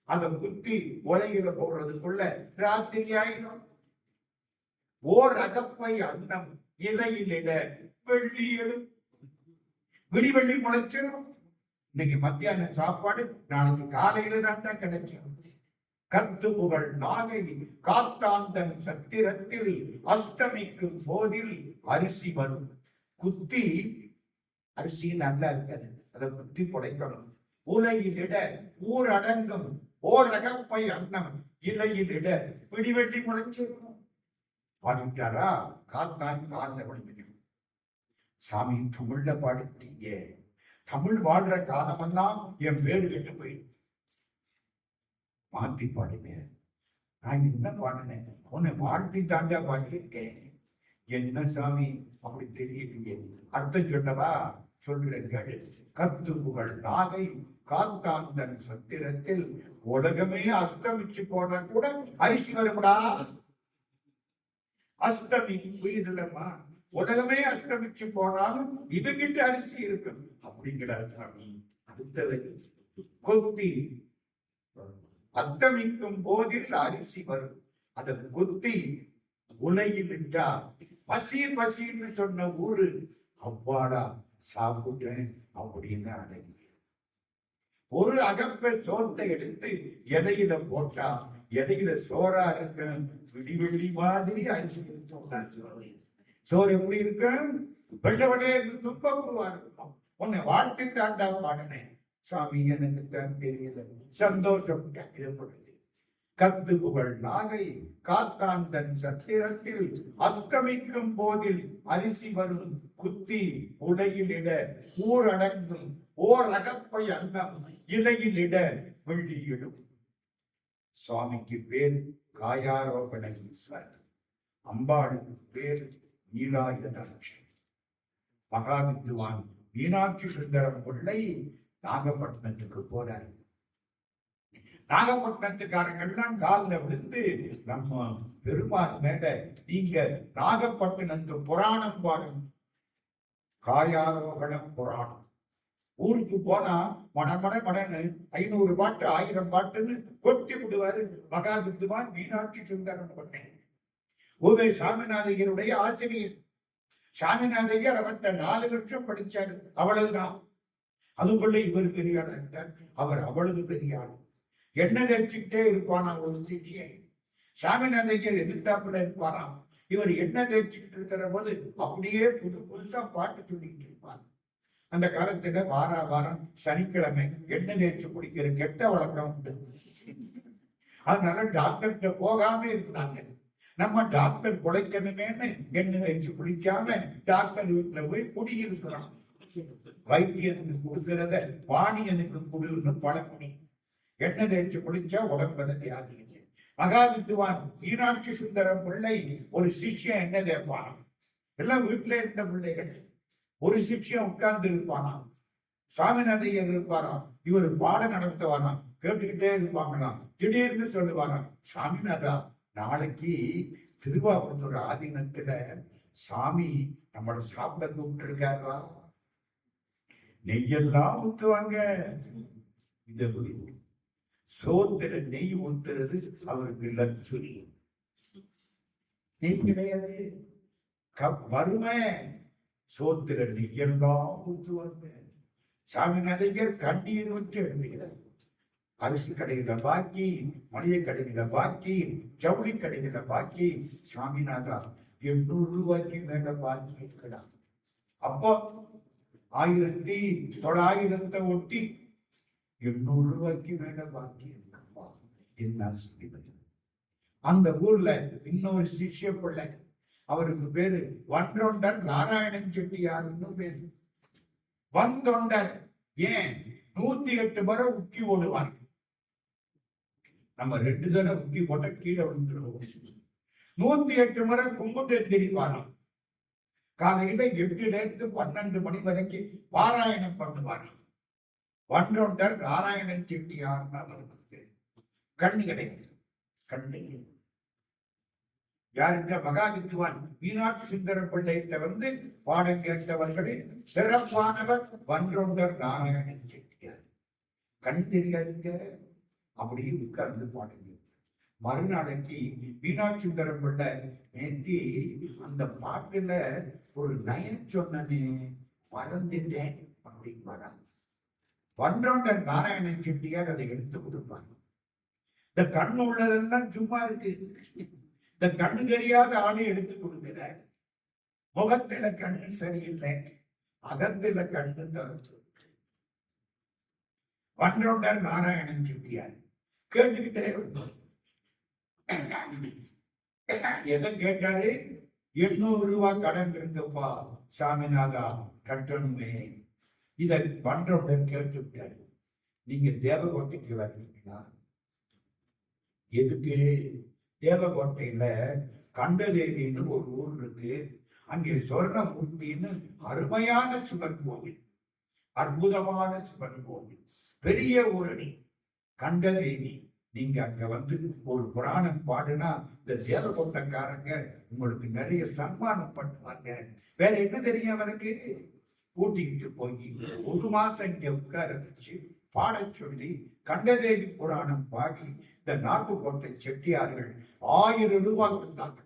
Speaker 1: அதை குத்தி உலையில போடுறதுக்குள்ள ராத்திரி ஆயிடும். ஓர் அகப்பை அன்னம் இலையில் இட வெள்ளி எழும். விடிவெள்ளி முளைச்சிடும். இன்னைக்கு மத்தியான சாப்பாடு நாளைக்கு காலையில தான் கிடைக்கும். கத்து புகழ் நாகை காத்தாந்தன் சத்திரத்தில் அஸ்தமிக்கும் போதில் அரிசி வரும். குத்தி, அரிசி நல்லா இருக்காது, அதை குத்தி புடைக்கணும். உலையில் இட ஊர் அடங்கும். ஓர் அகப்பை அன்னம் இலையில் இட பிடிவெட்டி முளைச்சிடும். பாடிட்டாரா? காத்தான் காலில் விழுந்துடும். சாமி, தமிழ்ல பாடிட்டீங்க. தமிழ் வாழ்ற காலமெல்லாம் என் பேரு கெட்டு போயிடும். மாத்தி பாடுங்க. நான் என்ன பாடினேன்? உன்னை வாழ்த்தி தாண்டா பாடியிருக்கேன். என்ன சாமி அப்படி தெரியலையே? அர்த்தம் சொல்லவா? சொல்றேன். கத்து புகழ் நாகை காத்தாந்தன் சத்திரத்தில் உலகமே அஸ்தமிச்சு போனா கூட அரிசி வரும்டா. அஸ்தமி புரியுதுல்லம்மா? உலகமே அஸ்தமிச்சு போனாலும் இதுகிட்ட அரிசி இருக்கும் அப்படிங்கிற சாமி. அடுத்தது கொத்தி அத்தமிக்கும் போதில் அரிசி வரும். அதை குத்தி உலையில் இட்டா பசி பசின்னு சொன்ன ஊரு அவ்வாடா சாப்பிட்டேன் அப்படின்னு அடங்கி. ஒரு அகப்ப சோத்தை எடுத்து எதையில போட்டா எதையில சோறா இருக்க விடிவெள்ளி மாதிரி அரிசி. சோறு எப்படி இருக்க? வெள்ள வெள்ளையே துன்பமா இருக்கும். உன்னை வாழ்க்கை தாண்டா பாடினேன் சாமி, எனக்கு தான் தெரியல. சந்தோஷம் ஏற்படுது. கத்து புகழ் நாகை காத்தாந்தன் சத்திரத்தில் அஸ்தமிக்கும் போதில் அரிசி வரும். குத்தி உலையில் இட ஊர் அடங்கும். ஓர் அகப்பை அன்னம் இலையில் இட வெள்ளியிடும். சுவாமிக்கு பேர் காயாரோபண ஈஸ்வரர். அம்பாளுக்கு பேர் நீலாயுதாட்சி. மகாவித்துவான் மீனாட்சி சுந்தரம் பிள்ளை நாகப்பட்டினத்துக்கு போறாரு. நாகப்பட்டினத்துக்காரங்கள்லாம் காலில் விழுந்து, நம்ம பெருமாள் மேல நீங்க நாகப்பட்டினத்து புராணம் பாடும். காயாரோகண புராணம். ஊருக்கு போனா மடன்னு 500 பாட்டு 1000 பாட்டுன்னு கொட்டி விடுவாரு மகாவித்துவான் மீனாட்சி சுந்தரம் பிள்ளை. ஓவே சாமிநாதையருடைய ஆசிரியர். சாமிநாதையர் அவர்கிட்ட 4 வருஷம் படிச்சாரு, அவ்வளவுதான். அதுக்குள்ள இவர் பெரிய ஆள். அவர் அவ்வளவு பெரிய ஆள். என்ன தேய்ச்சிக்கிட்டே இருப்பானா ஒரு சிஷியன். சாமிநாதையர் எதிர்த்தாப்புல இருப்பாராம். இவர் என்ன தேய்ச்சிக்கிட்டு இருக்கிற போது அப்படியே புதுசா பாட்டு சொல்லிட்டு இருப்பார். அந்த காலத்துல வாரம் சனிக்கிழமை எண்ணெய் தேய்ச்சி குடிக்கிற கெட்ட வழக்கம் உண்டு. அதனால டாக்டர்கிட்ட போகாம இருந்தாங்க. நம்ம டாக்டர் குலைக்கணுமேன்னு எண்ணெய் தேய்ச்சி குளிக்காம டாக்டர் வீட்டுல போய் குடியிருக்கிறோம். வைத்தியனுக்கு கொடுக்கிறத பாணியனுக்கு குடின்னு பழக்குடி. எண்ணெய் தேய்ச்சி குளிச்சா உடம்புல வியாதி. மகாவித்துவான் மீனாட்சி சுந்தரம் பிள்ளை ஒரு சிஷ்யன் எண்ணெய் தேய்ப்பான். எல்லாம் வீட்டுல இருந்த பிள்ளைகள். ஒரு சிஷ்யம் உட்கார்ந்து இருப்பானாம், சாமிநாதையர் இருப்பாராம், இவர் பாடம் நடத்துவாராம், கேட்டுக்கிட்டே இருப்பாங்களாம். திடீர்னு சொல்லுவாராம், சாமிநாதா நாளைக்கு திருவாவூர் ஆதீனத்துல சாமி நம்மளை சாப்பிட கூப்பிட்டு இருக்காரா, நெய்யெல்லாம் ஊத்துவாங்க. இத சோத்துல நெய் ஊத்துறது அவருக்கு லட்சுமி. நெய் கிடையாது, வறுமை. சோத்துல நெய்யெல்லாம் ஊத்துவாங்க. சாமிநாதையர் கண்ணீர் விட்டு எழுதுகிறார். அரிசி கடையில பாக்கி, மளிகை கடையில பாக்கி, ஜவுளி கடையில பாக்கி. சாமிநாதா 800 ரூபாய்க்கு மேல பாக்கி இருக்கலாம். அப்போ 1900 ஒட்டி 800 ரூபாய்க்கு மேல பாக்கி இருக்கப்பா. என்ன சொல்லுவது? அந்த ஊர்ல இன்னொரு சிஷ்ய பிள்ளை, அவருக்கு பேரு வன்றொண்டர் நாராயணன் செட்டியார்னு பேரு. வந்தொண்டர். ஏன் 108 முறை உக்கி ஓடுவார். நம்ம 2 தடவை உக்கி போட்ட கீழே விழுந்துருவோம். 108 முறை கும்பிட்டு எந்திரிப்பாராம். காலையில 8 12 மணி வரைக்கும் பாராயணம் பண்ணுவார். வன்றொண்டர் நாராயணன் செட்டியார் அவருக்கு கண்ணு கிடையாது. கண்ணு யார் என்ற மகாவித்வான் மீனாட்சி சுந்தர பிள்ளைகிட்ட வந்து பாடம் கேட்டவர்களில் சிறப்பானவர் வன்றொண்டர் நாராயணன் செட்டியார். கண் தெரியாதுங்க, அப்படியே உட்கார்ந்து பாடுங்க. மறுநாளைக்கு மீனாட்சி சுந்தர பிள்ளை நேத்தி அந்த பாட்டுல ஒரு நயம் சொன்னனே மறந்துட்டேன் அப்படின்னு வராங்க. வன்றொண்டர் நாராயணன் செட்டியார் அதை எடுத்து கொடுப்பாங்க. இந்த கண்ணு உள்ளதெல்லாம் சும்மா இருக்கு, இந்த கண்ணு தெரியாத ஆளை எடுத்து கொடுக்கிற. முகத்தில கண்ணு சரியில்லை, அகத்தில கண்ணு தருத்து. வன்றொண்டர் நாராயணன் செட்டியார் கேட்டுக்கிட்டே இருந்தார். எதை கேட்டாரு? 800 ரூபாய் கடன் இருக்குப்பா சாமிநாதா, கட்டணுமே. இதை வன்றொண்டர் கேட்டு விட்டாரு. நீங்க தேவகோட்டைக்கு வர்றீங்களா? எதுக்கு? தேவகோட்டையில கண்டதேவின்னு ஒரு ஊர் இருக்கு, அங்கே சொர்ணமூர்த்தின்னு அருமையான சிவன் கோவில், அற்புதமான சிவன் கோவில், பெரிய ஊரணி கண்டதேவி. நீங்க அங்க வந்து ஒரு புராணம் பாடுனா இந்த தேவகோட்டைக்காரங்க உங்களுக்கு நிறைய சன்மானம் பண்ணுவாங்க. வேற என்ன தெரியும் அவருக்கு? கூட்டிக்கிட்டு போய் 1 மாசம் இங்க உட்கார வச்சு பாட சொல்லி கண்டதேவி புராணம் பாடி இந்த நாட்டுக்கோட்டை செட்டியார்கள் 1000 ரூபாய் கொடுத்தாங்க.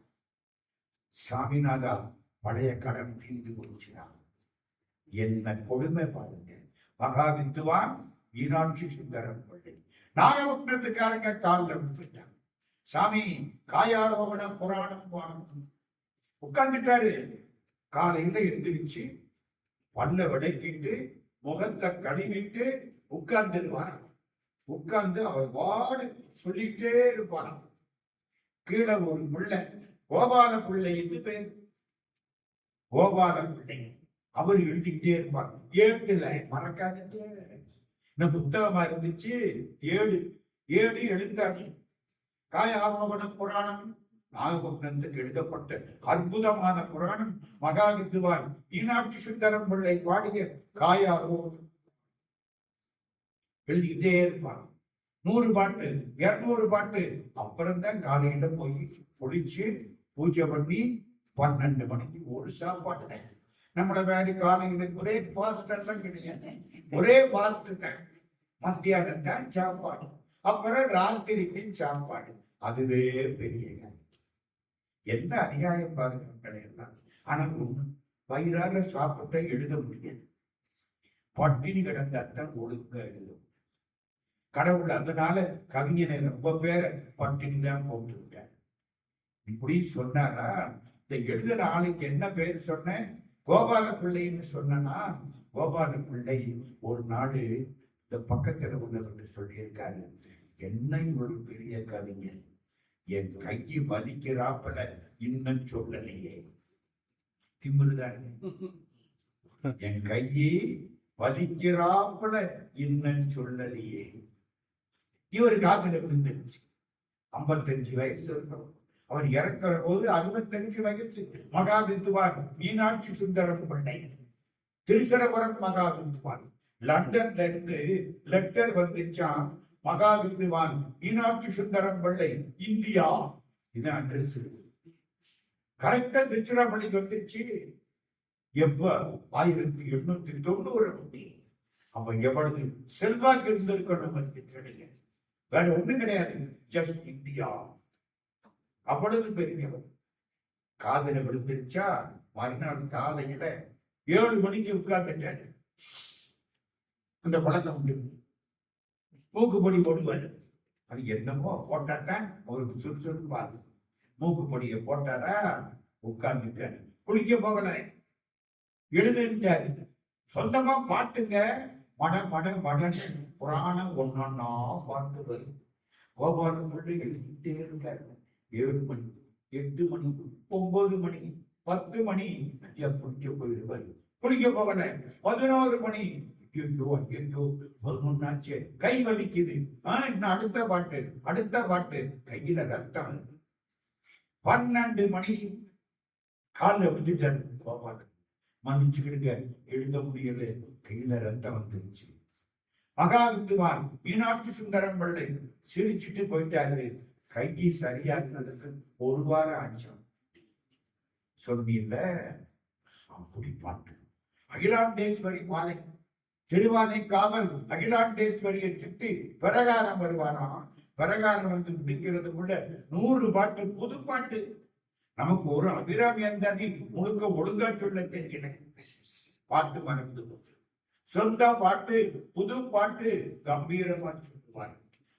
Speaker 1: சாமிநாதா பழைய கடன் தீர்ந்து போச்சுனா. என்ன கொடுமை பாருங்க. மகாவித்வான் மீனாட்சி சுந்தரம் பிள்ளை நாகப்பட்டினத்துக்காரங்க காலில் விட்டுட்டாங்க. சாமி காயாரோகண புராணம் பாடம் உட்கார்ந்துட்டாரு. காலையில எந்திரிச்சு பல்ல விளக்கிட்டு முகத்தை கழுவிட்டு உட்கார்ந்துருவார். உட்கார்ந்து அவர் வாடு சொல்லிட்டே இருப்பார். கீழே ஒரு பிள்ளை கோபால பிள்ளை என்று பேர். கோபால பிள்ளை அவர் எழுதிக்கிட்டே இருப்பார். 7 மறக்காதே. இந்த புத்தகமா இருந்துச்சு. 7 எழுத்தாங்க. காயாரோகண புராணம் நாகப்பட்டினத்துக்கு எழுதப்பட்ட அற்புதமான புராணம். மகாவித்வான் மீனாட்சி சுந்தரம் பிள்ளை பாடிய காயாரோகணம் எழுதிக்கிட்டே இருப்பாங்க. 100 பாட்டு 200 பாட்டு. அப்புறம் தான் காலையில போய் குளிச்சு பூஜை பண்ணி 12 மணிக்கு ஒரு சாப்பாடு. நம்மள வேறு காலையில ஒரே ஃபாஸ்ட் எல்லாம் கிடையாது, ஒரே ஃபாஸ்ட் தான். மத்தியானம் தான் சாப்பாடு, அப்புறம் ராத்திரிக்கு சாப்பாடு. அதுவே பெரிய எந்த அநியாயம் பாருங்க. ஆனா ஒண்ணு, வயிறால சாப்பிட்ட எழுத முடியாது. பட்டினி கிடந்தாத்தான் ஒழுங்க எழுதும் கடவுள். அதனால கவிஞனை ரொம்ப பேரை பட்டினி தான் போட்டு விட்டார். இப்படி சொன்னாரா? இந்த எழுதுற ஆளுக்கு என்ன பேர் சொன்னேன்? கோபால பிள்ளைன்னு சொன்னா. கோபால பிள்ளை ஒரு நாடு இந்த பக்கத்துல உள்ளவர்கள் சொல்லியிருக்காரு, என்னை ஒரு பெரிய கவிஞர் என் கையை வலிக்கிறாப்பல இன்னும் சொல்லலையே. திமிருதான். என் கையை வலிக்கிறாப்பல இன்னும் சொல்லலையே. இவர் காத்துல விழுந்துருச்சு. 55 வயசு இருக்கும். அவர் இறக்கிற போது 65 வயசு. மகாவித்வான் மீனாட்சி சுந்தரம் பிள்ளை திருசரபுரம் மகா வித்வான். லண்டன்ல இருந்து லெட்டர் வந்துச்சான், மகா வித்வான் மீனாட்சி சுந்தரம் பிள்ளை, இந்தியா. இது அட்ரஸ். கரெக்டா திருச்சிராப்பள்ளிக்கு வந்துருச்சு. எப்ப? 1890. அப்ப எவ்வளவு செல்வாக்கு இருந்திருக்கணும் கிடையாது, வேற ஒண்ணும் கிடையாது, ஜஸ்ட் இந்தியா. அவ்வளவு பெரியவர். காதல விழுந்துருச்சா, மறுநாள் காலையில 7 மணிக்கு உட்கார்ந்துட்டாரு. அந்த பழக்கம் உண்டு. மூக்குப்பொடி போடுவாரு. அது என்னமோ போட்டாத்தான் அவருக்கு சுறுசுறுப்பாரு. மூக்குப்பொடியை போட்டாரா, உட்கார்ந்துட்டாரு. குளிக்க போகல, எழுதுட்டாரு. சொந்தமா பாட்டுங்க, மட மட மடன் புராணம் ஒன்னொன்னா பாட்டு வரும். கோபாலம் கொண்டு எழுதிட்டே இருக்காரு. 7 மணி, 8 மணி, 9 மணி, 10 மணி குளிக்க போயிருவாரு. குளிக்க போகல, 11 மணி. ஐயோ ஐயோ, ஒரு முன்னாச்சு, கை வலிக்குது. இன்னும் அடுத்த பாட்டு, அடுத்த பாட்டு, கையில ரத்தம். 12 மணி, காலில் விட்டுட்டாரு கோபாலன். மன்னிச்சுக்கிடுங்க, எழுத முடியல, கையில ரத்தம் வந்துருச்சு. மகா வித்வான் மீனாட்சி சுந்தரம் பிள்ளை சிரிச்சுட்டு போயிட்டாரு. கையை சரியாக்குறதுக்கு 1 வாரம் ஆச்சோம். சொன்னீங்க அப்படி பாட்டு. அகிலாண்டேஸ்வரி மாலை, திருவானை காவல் அகிலாண்டேஸ்வரியை சுற்றி பிரகாரம் வருவாராம். பிரகாரம் வந்து முடிக்கிறதுக்குள்ள 100 பாட்டு, புது பாட்டு. நமக்கு ஒரு அபிராமி அந்தாதி முழுக்க ஒழுங்கா சொல்ல தெரியல, பாட்டு மறந்து சொந்த பாட்டு, புது பாட்டு கம்பீரமா சொல்லுவார்.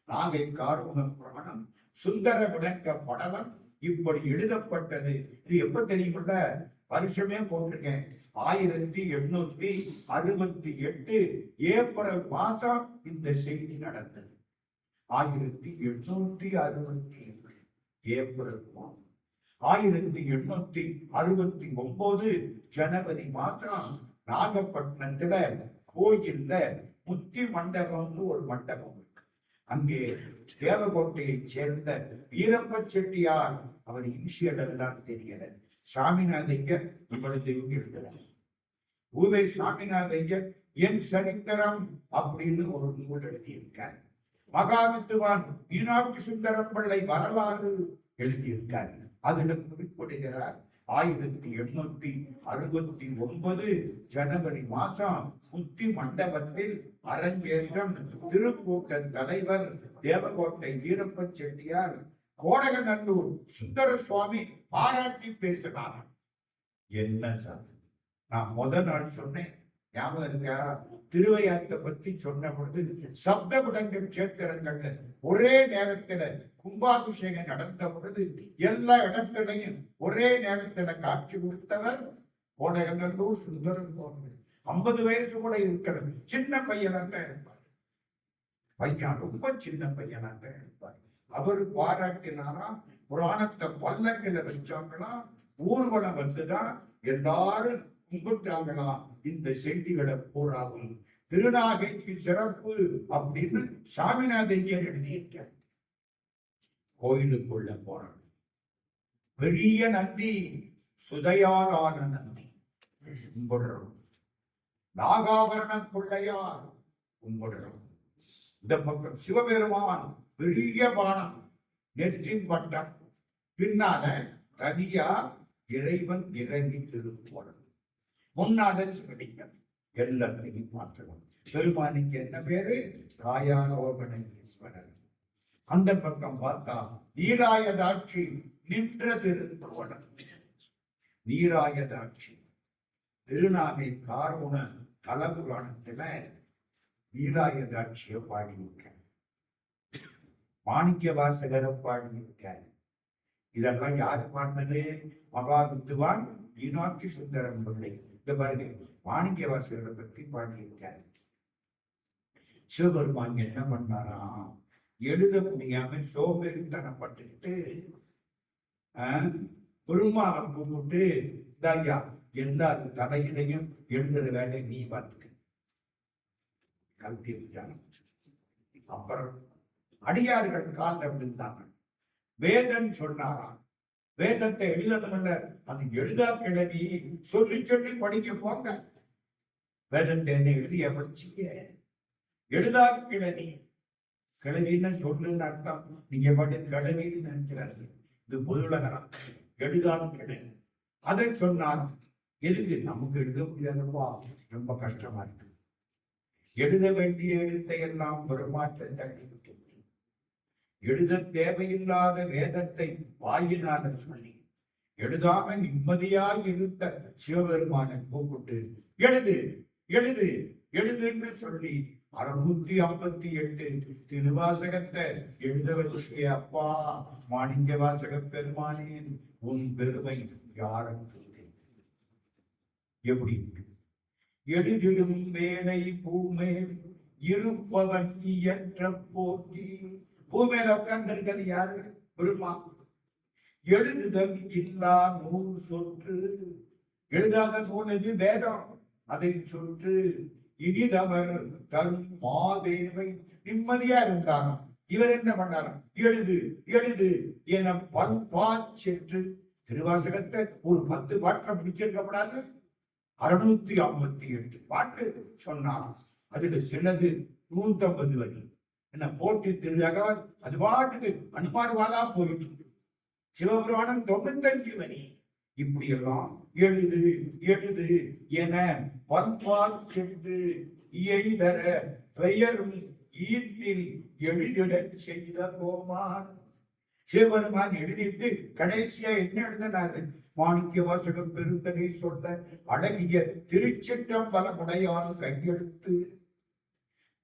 Speaker 1: நாகை காரண புராணம் சுந்தர விளக்க படலம் இப்படி எழுதப்பட்டது. இது எப்ப தெரியுமில்ல, வருஷமே போட்டிருக்கேன். 1868 ஏப்ரல் மாசம் இந்த செய்தி நடந்தது. 1867 ஏப்ரல் மாதம். 1869 ஜனவரி மாசம் நாகப்பட்டினத்துல கோயில்ல முத்தி மண்டபம்னு ஒரு மண்டபம் இருக்கு. அங்கே தேவகோட்டையை சேர்ந்த வீரப்ப செட்டியார், அவர் இனிஷியல் எல்லாம் தெரியல, சாமிநாதையர் இவ்வளவு எழுதுறார். ஊவே சாமிநாதையர் என் சரித்திரம் அப்படின்னு ஒரு நூல் எழுதியிருக்கார். மகா வித்வான் மீனாட்சி சுந்தரம் பிள்ளை வரலாறு எழுதியிருக்கார். அதுல குறிப்பிடுகிறார், 1869 ஜனவரி மாசம் முத்தி மண்டபத்தில் அரங்கேற்றம். திருக்கூட்ட தலைவர் தேவகோட்டை வீரப்ப செட்டியார் கோடகநல்லூர் சுந்தர சுவாமி பாராட்டி பேசினார். என்ன சார், நான் முதல் நாள் சொன்னேன், ஞாபகம் இருக்கா? திருவையாத்தை பத்தி சொன்ன பொழுது சப்த விடங்கள் சேத்திரங்கள்ல ஒரே நேரத்துல கும்பாபிஷேகம் நடந்த பொழுது எல்லா இடத்திலையும் ஒரே நேரத்துல காட்சி கொடுத்தவர் கோடகநல்லூர் சுந்தரம் சுவாமி. 50 வயசு கூட இருக்கிறது, சின்ன பையனாத்தான் இருப்பார். பையன் ரொம்ப சின்ன பையனாத்தான் இருப்பார். அவர் பாராட்டினாரா. புராணத்தை பல்லக்கில வச்சாங்களாம். ஊர்வலம் வந்துதான் எல்லாரும் கும்பிட்டாங்களாம். இந்த செய்திகளை பூராவும் திருநாகைக்கு சிறப்பு அப்படின்னு சாமிநாதையர் எழுதியிருக்கார். கோயிலுக்குள்ள போறாங்க. பெரிய நந்தி, சுதையாலான நந்தி கும்பிடுறோம். நாகாபரண பிள்ளையார் கும்பிடுறோம். இந்த பக்கம் சிவபெருமான் பெரிய பானம், நெற்றின் பட்டம், பின்னால தனியா இறைவன் இறங்கி திருப்போம். முன்னால சிவலிங்கம். எல்லாத்தையும் மாற்றணும். பெருமானுக்கு என்ன பேரு? காயானோகணேஸ்வரர். அந்த பக்கம் பார்த்தா நீராயதாட்சி நின்ற திருத்தோணம். நீராயதாட்சி திருநாகை காரண தலபுராணத்துல நீராயதாட்சியை பாடியிருக்க, மாணிக்க வாசகரை பாடியிருக்க. இதெல்லாம் யாரு பாடினது? மகா வித்வான் மீனாட்சி சுந்தரம் பிள்ளை. இந்த பாருங்க, மாணிக்க வாசகரை பத்தி பாடியிருக்காரு. சிவபெருமான் என்ன பண்ணாராம், எழுத முடியாம சோம்பேறித்தனப்பட்டுக்கிட்டு பெருமாளை கூப்பிட்டு, தாயா எல்லா தலையிலையும் எழுதுற வேலை நீ பார்த்துக்க கல்வி விஞ்ஞானம். அப்புறம் அடியார்கள் காலில் விழுந்தாங்க. வேதன் சொன்னாராம், வேதத்தை எழுதணும்ல, அது எழுதா கிழவி சொல்லி சொல்லி படிக்க போங்க. வேதத்தை என்ன எழுதிய படிச்சீங்க? எழுதா கிழவி. கிழவின்னு சொல்லுன்னு அர்த்தம். நீங்க பாட்டு கிழவின்னு நினைக்கிறாரு. இது பொதுலகரம். எழுதான் கிழவி. அதை சொன்னார். எதுக்கு? நமக்கு எழுத முடியாதப்பா, ரொம்ப கஷ்டமா இருக்கு. எழுத வேண்டிய எழுத்தை எல்லாம் பெருமாற்றம் தள்ளிவிட்டு எழுத தேவையில்லாத வேதத்தை வாயினால சொல்லி எழுதாம நிம்மதியாக இருந்த சிவபெருமானை கூப்பிட்டு எழுது எழுது எழுதுன்னு சொல்லி 658 திருவாசகத்தை எழுத வச்சு, அப்பா மாணிக்க வாசக பெருமானேன் உன் பெருமை யாரும் எப்படி எழுதிடும் வேலை பூமேல் இருப்பவன் இயற்ற போக்கி. பூமேல உட்கார்ந்து இருக்கிறது யாரு? பெருமான். எழுதுதல் இல்லா நூல் சொற்று. எழுதாத நூல் எது? வேதம். அதை சொற்று இனிதவர் தரும் மாதேவை. நிம்மதியா இருந்தாராம். இவர் என்ன பண்ணாராம்? எழுது எழுது என பல்பாச்சென்று திருவாசகத்தை ஒரு 10 பாட்டில் பிடிச்சிருக்கப்படாது. 658 பாட்டு சொன்னார். அதுக்கு சிலது 150 வரி. என்ன போட்டி திருநகவன் அது பாட்டுக்கு அனுமானவாதா போயிட்டு. சிவபுராணம் 95 வரி. இப்படி எல்லாம் எழுது எழுது என பண்பால் சென்று இயைதர பெயரும் ஈட்டில் எழுதிட செய்த கோமான். சிவபெருமான் எழுதிட்டு கடைசியா என்ன எழுதினாரு? மாணிக்க வாசகம் பெருந்தகை சொல்ல அழகிய திருச்சிற்றம்பலமுடையான் கையெழுத்து.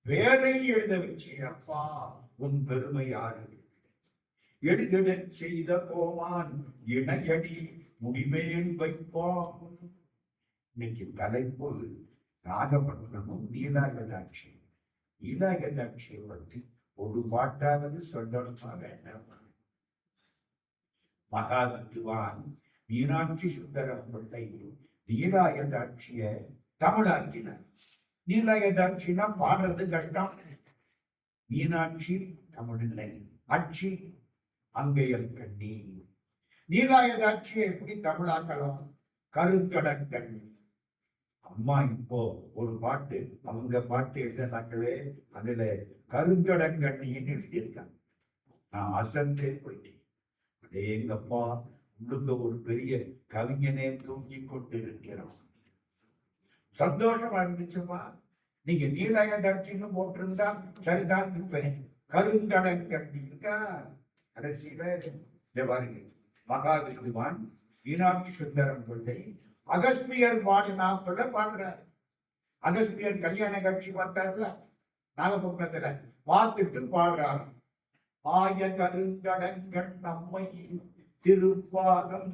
Speaker 1: வேதை எழுத வச்சு, அப்பா உன் பெருமை யாரு? எழுதிட செய்த கோமான் இணையடி முடிமேல் வைப்பான். இன்னைக்கு தலைப்பு நாகப்பட்டினமும் நீலாகதாட்சி. நீலாகதாட்சியை பற்றி ஒரு பாட்டாவது சொல்லணுமா வேண்டாம்? மகாவித்துவான் மீனாட்சி சுந்தரம் பிள்ளை நீலாயதாட்சிய தமிழாக்கினார். நீலாயதாட்சினா பாடுறது கஷ்டம். மீனாட்சி தமிழில்லை, அட்சி அங்கையல் கண்ணி. நீலாயதாட்சியை எப்படி தமிழாக்கலாம்? கருங்கடற்கண்ணி. அம்மா இப்போ ஒரு பாட்டு, அவங்க பாட்டு எழுதினாங்களே, அதுல கருங்கடற்கண்ணின்னு எழுதியிருக்காங்க. நான் அசந்தே போயிட்டேன். எங்கப்பா உள்ளுங்க ஒரு பெரிய கவிஞனே தூங்கி கொண்டு இருக்கிறோம். சந்தோஷமா இருந்துச்சுமா. நீங்க நீலகதாட்சின்னு போட்டிருந்தா சரிதான் இருப்பேன். கருங்கடன் கட்டி இருக்கா கடைசியில பாருங்க. மகாவித்வான் மீனாட்சி சுந்தரம் பிள்ளை அகஸ்தியர் பாடினாப்புல பாடுறாரு. அகஸ்தியர் கல்யாண காட்சி பார்த்தாருல நாகப்பட்டினத்துல, பார்த்துட்டு பாடுறாரு. ஆய கருங்கடங்கள் நம்மை திருப்பாதம்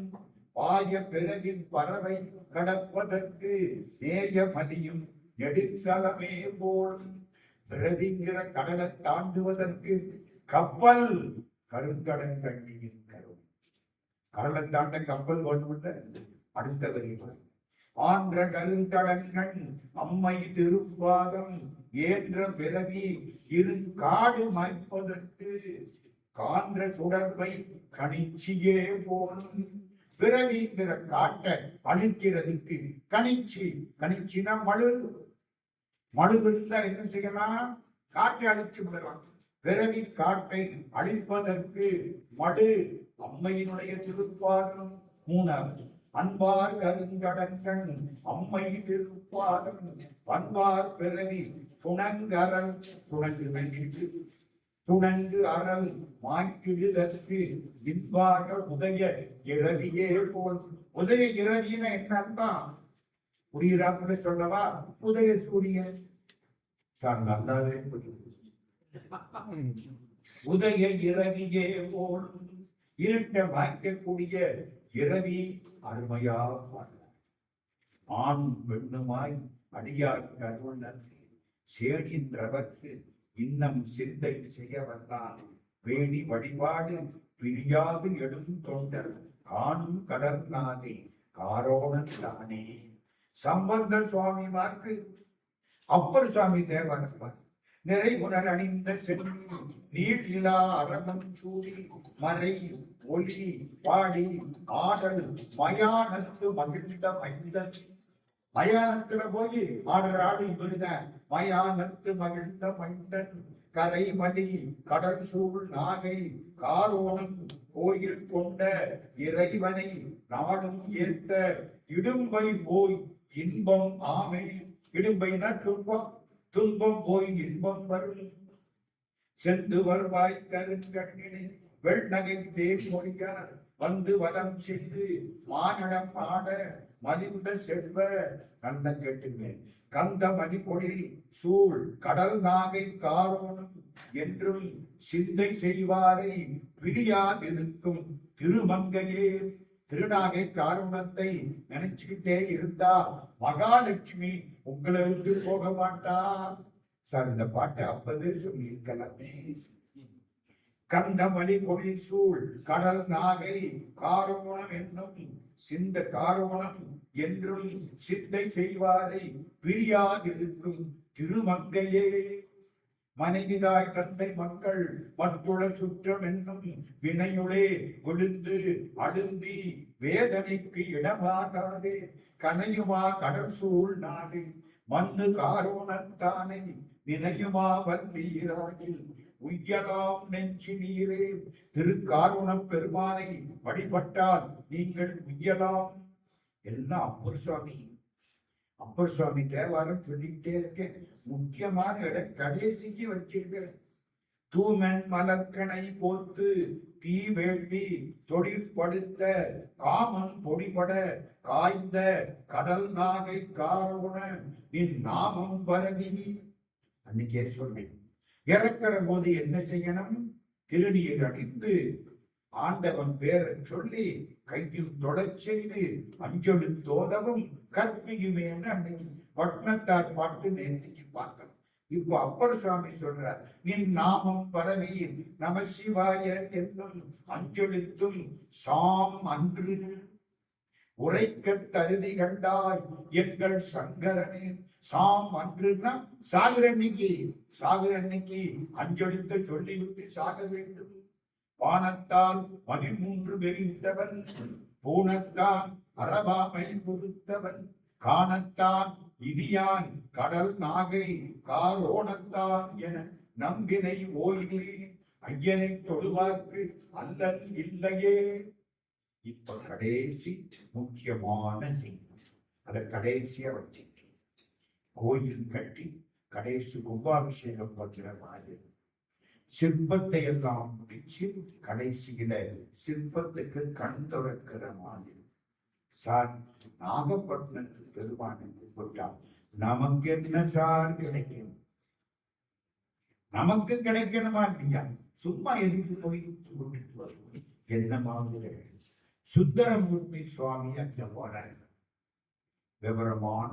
Speaker 1: பாய பிறகின் பறவை கடப்பதற்கு நேய மதியும் நெடுங்கலமே போல் பிறவிங்கிற கடலை தாண்டுவதற்கு கப்பல் கருங்கடன் கண்ணியின் கரும். கடலை தாண்ட கப்பல் கொண்டு அடுத்த வரிகள் ஆன்ற கருந்தடங்கள் அம்மை திருப்பாதம் ஏன்ற பிறவி இரு காடு மாய்ப்பதற்கு கான்ற சுடர்வை கணிச்சியே போலும். பிறவிங்கிற காட்டை அழிக்கிறதுக்கு கணிச்சி. கணிச்சினா மழு. மழு இருந்தா என்ன செய்யலாம்? காட்டை அழிச்சு விடலாம். பிறவி காட்டை அழிப்பதற்கு மழு அம்மையினுடைய திருப்பாதம். மூணாவது அன்பார் கருங்கடங்கள் அம்மை திருப்பாதம் அன்பார் பிறவி துணங்கரல். துணங்கு அறல் மாய்க்கிடுதற்கு இன்பாக உதய இரவியே போல். உதய இரவின்னு என்ன அர்த்தம்? புரியுறாப்புல சொல்லவா? உதய சூரியன் சார் நல்லாவே உதய இரவியே போல் இருட்ட வாய்க்கக்கூடிய இரவி அருமையா ஆண் பெண்ணுமாய் அடியார் கருள் நன்றி சேடின்றவர்க்கு இன்னம் சிந்தை செய்ய வந்தான் வேணி வழிபாடு பிரியாது எழும் தொண்டர் காணும் கடற்நாதே காரோணன் தானே. சம்பந்த சுவாமிமார்க்கு அப்பர் சுவாமி தேவனப்பர் நிறைவுணர் அணிந்த செல்வி நீட்டிலா அரவம் சூடி மறை ஒலி பாடி ஆடல் மயானத்து மகிழ்ந்த மைந்தன். மயானத்துல போய் ஆடுற ஆடு இவருதான். மயானத்து மகிழ்ந்த மைந்தன் கரைமதி கடல் சூழ் நாகை காரோணம் கோயில் கொண்ட இறைவனை நாடும் ஏத்த இடும்பை போய் இன்பம் ஆமை. இடும்பைனா துன்பம், துன்பம் போய் இன்பம் வரும். சென்று வருவாய் கருங்கண்ணினை வெள்நகை தேர்மொழியார் வந்து வதம் செய்து மானடம் ஆட மதிந்த செல்வ. கந்தம் கேட்டுங்க. கந்த மதிப்பொழில் சூழ் கடல் நாகை காரோணம் என்றும் சிந்தை செய்வாரை பிரியாதிருக்கும் திருமங்கையே. திருநாகை காரணத்தை நினைச்சுக்கிட்டே இருந்தா மகாலட்சுமி உங்களை விட்டு போக மாட்டா. சார், இந்த பாட்டை 50 சொல்லி இருக்கலாமே. கந்தமணி பொழில் சூழ் கடல் நாகை காரோணம் என்னும் சிந்த காரோணம் என்றும் சிந்தை செய்வாரை பிரியாதிருக்கும் திருமங்கையே. மனைவிதாய் தந்தை மக்கள் மற்றுள சுற்றம் என்னும் வினையுளே விழுந்து அழுந்தி வேதனைக்கு இடமாகாதே கனையுமா கடல் சூழ் நாடு மண்ணு காரோணத்தானை நினையுமா வந்தீராகில் உய்யலாம் நெஞ்சி நீரே. திருக்காரோணம் பெருமானை வழிபட்டால் நீங்கள் உய்யலாம். எல்லாம் அப்பர் சுவாமி. அப்பர் சுவாமி தேவாரம் சொல்லிக்கிட்டே இருக்கேன். முக்கியமான இடம் கடைசிக்கு வச்சிருக்கிறேன். தூமன் மலர்கனை போத்து தீ வேள்வி தொழிற்படுத்த காமன் பொடிபட காய்ந்த கடல் நாகை காரோண நின் நாமம் பரவி. அன்னைக்கே சொன்னேன். இறக்கிற போது என்ன செய்யணும்? திருநீர் அடித்து ஆண்டவன் பேரை சொல்லி கையில் தொடச் செய்து அஞ்சொலி தோதவும் கற்பியுமே அன்னைக்கு பட்னத்தார் பாட்டு நேர்த்திக்கு பார்த்தோம். இப்போ அப்பர் சுவாமி சொல்றார், நின் நாமம் பரவி நம சிவாய என்னும் அஞ்சொலித்தும் சாம் அன்று உரைக்க தருதி கண்டாய் எங்கள் சங்கரனே. சாம் அன்றுனா சாகுற அன்னைக்கு, சாகுற அன்னைக்கு அஞ்சொலித்த சொல்லிவிட்டு சாக வேண்டும். வானத்தால் 13 வெறித்தவன் பூனத்தான் அறவாமை பொறுத்தவன் காணத்தான் இனியான் கடல் நாகை காரோணத்தான் என நம்பினை ஓய்கிறேன் ஐயனை தொழுவார்க்கு அல்லல் இல்லையே. இப்ப கடைசி முக்கியமான அதை கடைசியா வச்சு கோயில் கட்டி கடைசி கும்பாபிஷேகம் பத்திர மாதிரி சிற்பத்தை எல்லாம் முடிச்சு கடைசியில சிற்பத்துக்கு கண் திறக்கிற மாதிரி. சார், நாகப்பட்டினத்து பெருமானுக்கு போட்டால் நமக்கு என்ன சார் கிடைக்கும்? நமக்கு கிடைக்கணுமா இல்லையா? சும்மா எதுக்கு போய் என்ன மாதிரி சுந்தரமூர்த்தி சுவாமி அங்க போறாங்க. விவரமான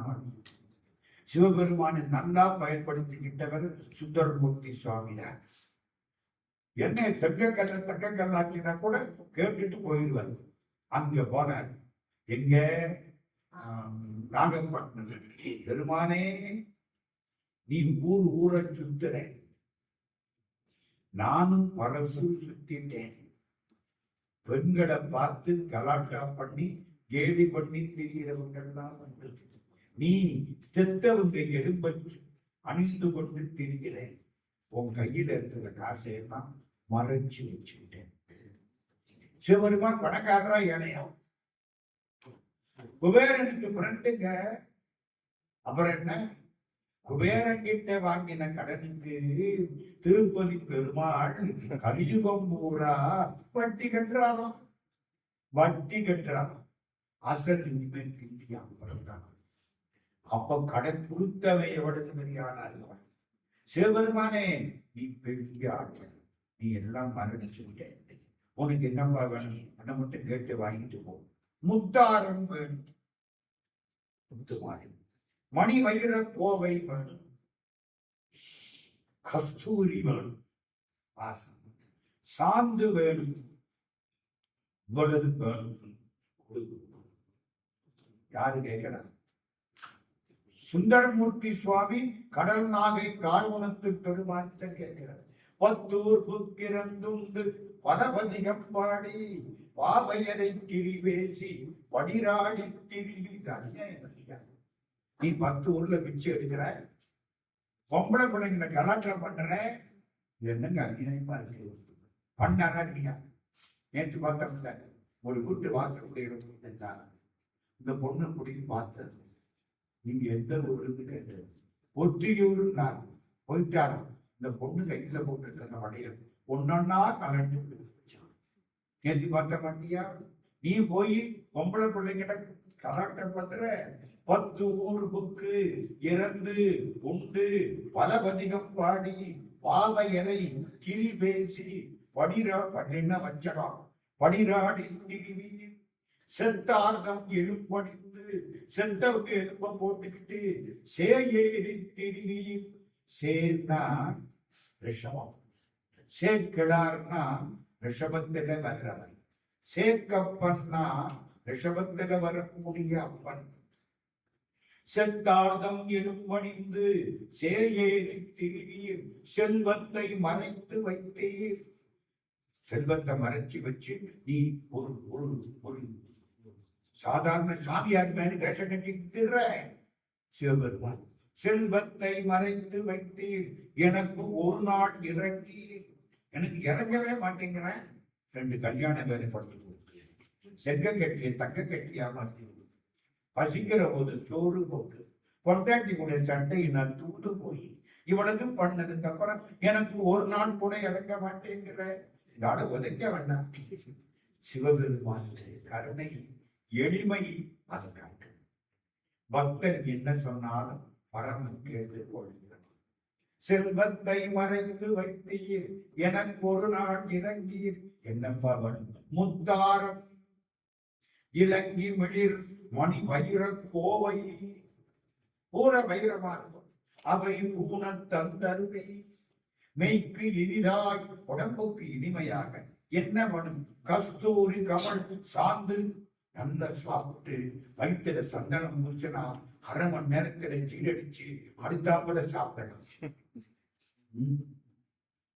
Speaker 1: சிவபெருமானை நல்லா பயன்படுத்திக்கிட்டவர் சுந்தரமூர்த்தி சுவாமி தான். என்ன செங்கக்கல்ல தக்கக்கல்லாக்கினா கூட கேட்டுட்டு போயிடுவார். அங்க போனார். எங்க? நாகப்பட்டினம். பெருமானே, நீ ஊரை சுத்துற, நானும் பல ஊர் சுத்திட்டேன். பெண்களை பார்த்து கலாட்டா பண்ணி கேலி பண்ணி திரிகிறவர்கள் தான் வந்து நீ செத்தவங்க எலும்பை அணிந்து கொண்டு திரிகிறேன். உன் கையில இருக்கிற காசையெல்லாம் மறைச்சு வச்சுக்கிட்டேன். சிவபெருமான் பணக்காரரா ஏனையும் குபேரனுக்கு ஃப்ரெண்டுங்க. அப்புறம் என்ன? குபேரங்கிட்ட வாங்கின கடனுக்கு திருப்பதி பெருமாள் கலியுகம் பூரா வட்டி கட்டுறாராம். வட்டி கட்டுறாராம். அசல் இனிமேல் அப்ப கடன் கொடுத்தவை எவ்வளவு பெரிய ஆளா? சிவபெருமானே, நீ பெரிய ஆட்கள், நீ எல்லாம் மறந்துச்சு. உனக்கு என்னப்பா வேணும்? அதை மட்டும் கேட்டு வாங்கிட்டு போ. முத்தாரம் வேணும், முத்துமாரி மணி வைர கோவை வேணும், கஸ்தூரி வேணும், சாந்து வேணும், இவ்வளவு வேணும். யாரு கேட்கிறார்? சுந்தரமூர்த்தி சுவாமி கடல் நாகை கார்வனத்து பெருமாற்ற கேட்கிறார். பத்தூர் புக்கிரந்துண்டு பதபதிகம் பாடி பாவையரை கிரிவேசி படிராடி திரிவி. நீ 10 ஊர்ல பிச்சை எடுக்கிற, பொம்பளை பிள்ளைங்களை கலாச்சாரம் பண்ற, என்னங்க அநியாயமா இருக்கு. பண்ணாரா இல்லையா? நேற்று பார்த்தோம்ல, ஒரு வீட்டு வாசலுடைய இந்த பொண்ணு குடிக்கு பார்த்தது. நீங்க எந்த ஊருக்கு கேட்டது? ஒற்றியூர். நான் போயிட்டாலும் இந்த பொண்ணு கையில போட்டுருக்க வடையில் ஒன்னொன்னா கலந்து நேற்று பார்த்த மாட்டியா? நீ போய் பொம்பளை பிள்ளைங்கிட்ட கலாட்டம் பண்ற. 10 ஊர் புக்கு இறந்து உண்டு பலபதிகம் பாடி பாவை எலை கிளி பேசி படிரா பண்ணின வச்சகம் படிராடி செத்தார்தம் எழுப்படிந்து செத்தவுக்கு எலுப்ப போட்டுக்கிட்டு சேரி திரிவி சேர்னா ரிஷபம், சேர்க்கிறார்னா ரிஷபத்துல வர்றவன், சேர்க்கப்பன்னா ரிஷபத்துல வரக்கூடிய அப்பன். செத்தார்தம் எழுப்பணிந்து சேரி திரிவி செல்வத்தை மறைத்து வைத்தீர். செல்வத்தை மறைச்சு வச்சு நீ ஒரு ஒரு ஒரு சாதாரண சாமியார் மேல வேஷ கட்டிட்டு சிவபெருமான் செல்வத்தை மறைத்து வைத்தீர், எனக்கு ஒரு நாள் இறங்கி. எனக்கு இறங்கவே மாட்டேங்கிறேன். 2 கல்யாண வேலை படுத்து கொடுத்து செங்க கட்டிய தங்க கட்டியா மாற்றி பசிக்கிற போது சோறு போட்டு பொண்டாட்டி கூட சட்டையை நான் தூண்டு போய் இவ்வளவு பண்ணதுக்கு அப்புறம் எனக்கு ஒரு நாள் கூட இறங்க மாட்டேங்கிற. இதோட உதைக்க வேண்டாம். சிவபெருமான் கருணை எளிமை அது காட்டு. பக்தன் என்ன சொன்னாலும் பரமன் கேட்டு கொள்கிறான். செல்வத்தை மறைத்து வைத்தீர், எனக்கு ஒரு நாள் இறங்கீர். என்னப்பவன் முத்தாரம் இலங்கி மிளிர் மணி வைர கோவை பூர வைரமா இருக்கும். அவை ஊன தந்தருவை மெய்க்கு இனிதாய் உடம்புக்கு இனிமையாக என்ன பண்ணும்? கஸ்தூரி கமல் சாந்து நல்ல சாப்பிட்டு வயிற்றுல சந்தனம் முடிச்சுனா 1/2 மணி நேரத்துல சீரடிச்சு அடுத்தாப்புல சாப்பிடணும்.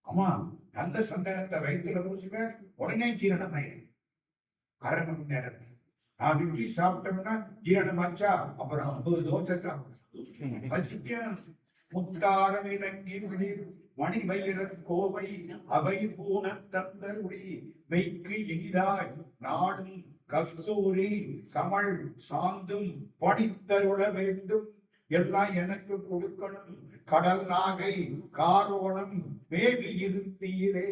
Speaker 1: ஆமா, நல்ல சந்தனத்தை வயிற்றுல முடிச்சுக்க உடனே ஜீரணம் ஆயிடும். 1/2 மணி நேரம் நான் இட்லி சாப்பிட்டோம்னா ஜீரணம் ஆச்சா, அப்புறம் 50 தோசை சாப்பிடணும். வச்சுக்க முத்தாரம் இலங்கி மணி வயிற கோவை அவை பூன தந்தருளி மெய்க்கு இனிதாய் நாடும் கஸ்தூரி கமல் சாந்தும் பணித்தருள வேண்டும். எல்லாம் எனக்கு கொடுக்கணும். கடல் நாகை காரோணம் மேவி இருந்தீரே.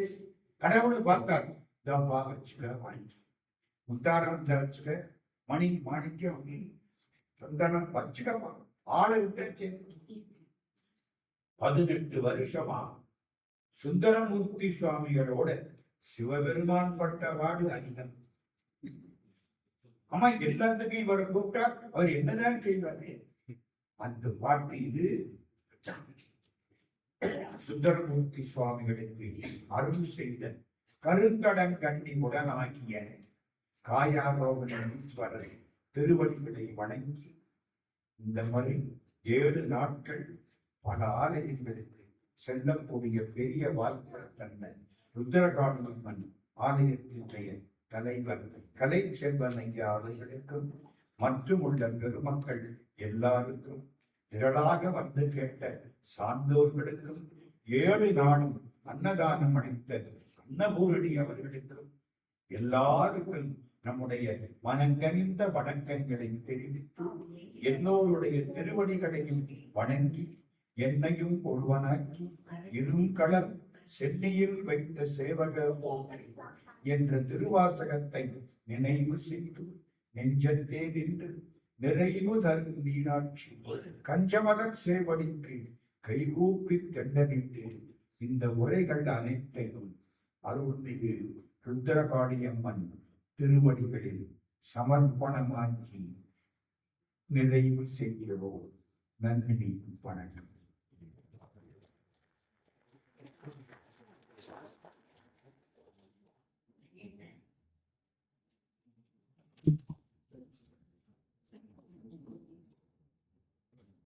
Speaker 1: கடவுள் பார்த்தார். தப்பா வச்சுக்க வாங்கி முத்தாரம் வச்சுக்க மணி மாணிக்கம் சந்தனம் வச்சுக்கமா ஆளை விட்டு 18 வருஷமா சுந்தரமூர்த்தி சுவாமிகளோட சிவபெருமான் பட்ட பாடு அதிகம். ஆமா, எல்லாத்துக்கும் இவரை கூப்பிட்டா அவர் என்னதான் செய்வாரு? அந்த பாட்டு இது. சுந்தரமூர்த்தி சுவாமிகளுக்கு அருள் செய்த கருத்தடன் கண்ணி உடனாகிய காயாரோகணீஸ்வரரை திருவடிகளை வணங்கி இந்த முறை 7 நாட்கள் பல ஆலயங்களுக்கு செல்லக்கூடிய பெரிய வாய்ப்பு தந்த ருத்ரகாண்டம்மன் ஆலயத்தினுடைய தலைவர் கலை செல்வன் ஐயா அவர்களுக்கும் மற்றும் உள்ள பெருமக்கள் எல்லாருக்கும் திரளாக வந்து கேட்ட சான்றோர்களுக்கும் 7 நாளும் அன்னதானம் அளித்த அன்னபூரணி அவர்களுக்கும் எல்லாருக்கும் நம்முடைய மனங்கனிந்த வணக்கங்களை தெரிவித்து எல்லோருடைய திருவடிகளையும் வணங்கி என்னையும் ஒருவனாக்கி இருங்கலர் சென்னையில் வைத்த சேவக என்ற திருவாசகத்தை நினைவு செய்து நெஞ்சத்தே நின்று நிறைவு தரும் மீனாட்சி கஞ்சமலர் சேவடிக்கு கைகூப்பி தெண்டனிட்டு இந்த உரைகள் அனைத்தையும் அருள்மிகு ருத்ரகாளியம்மன் திருவடிகளில் சமர்ப்பணமாக்கி நிறைவு செய்கிறோம். நன்றி, வணக்கம்.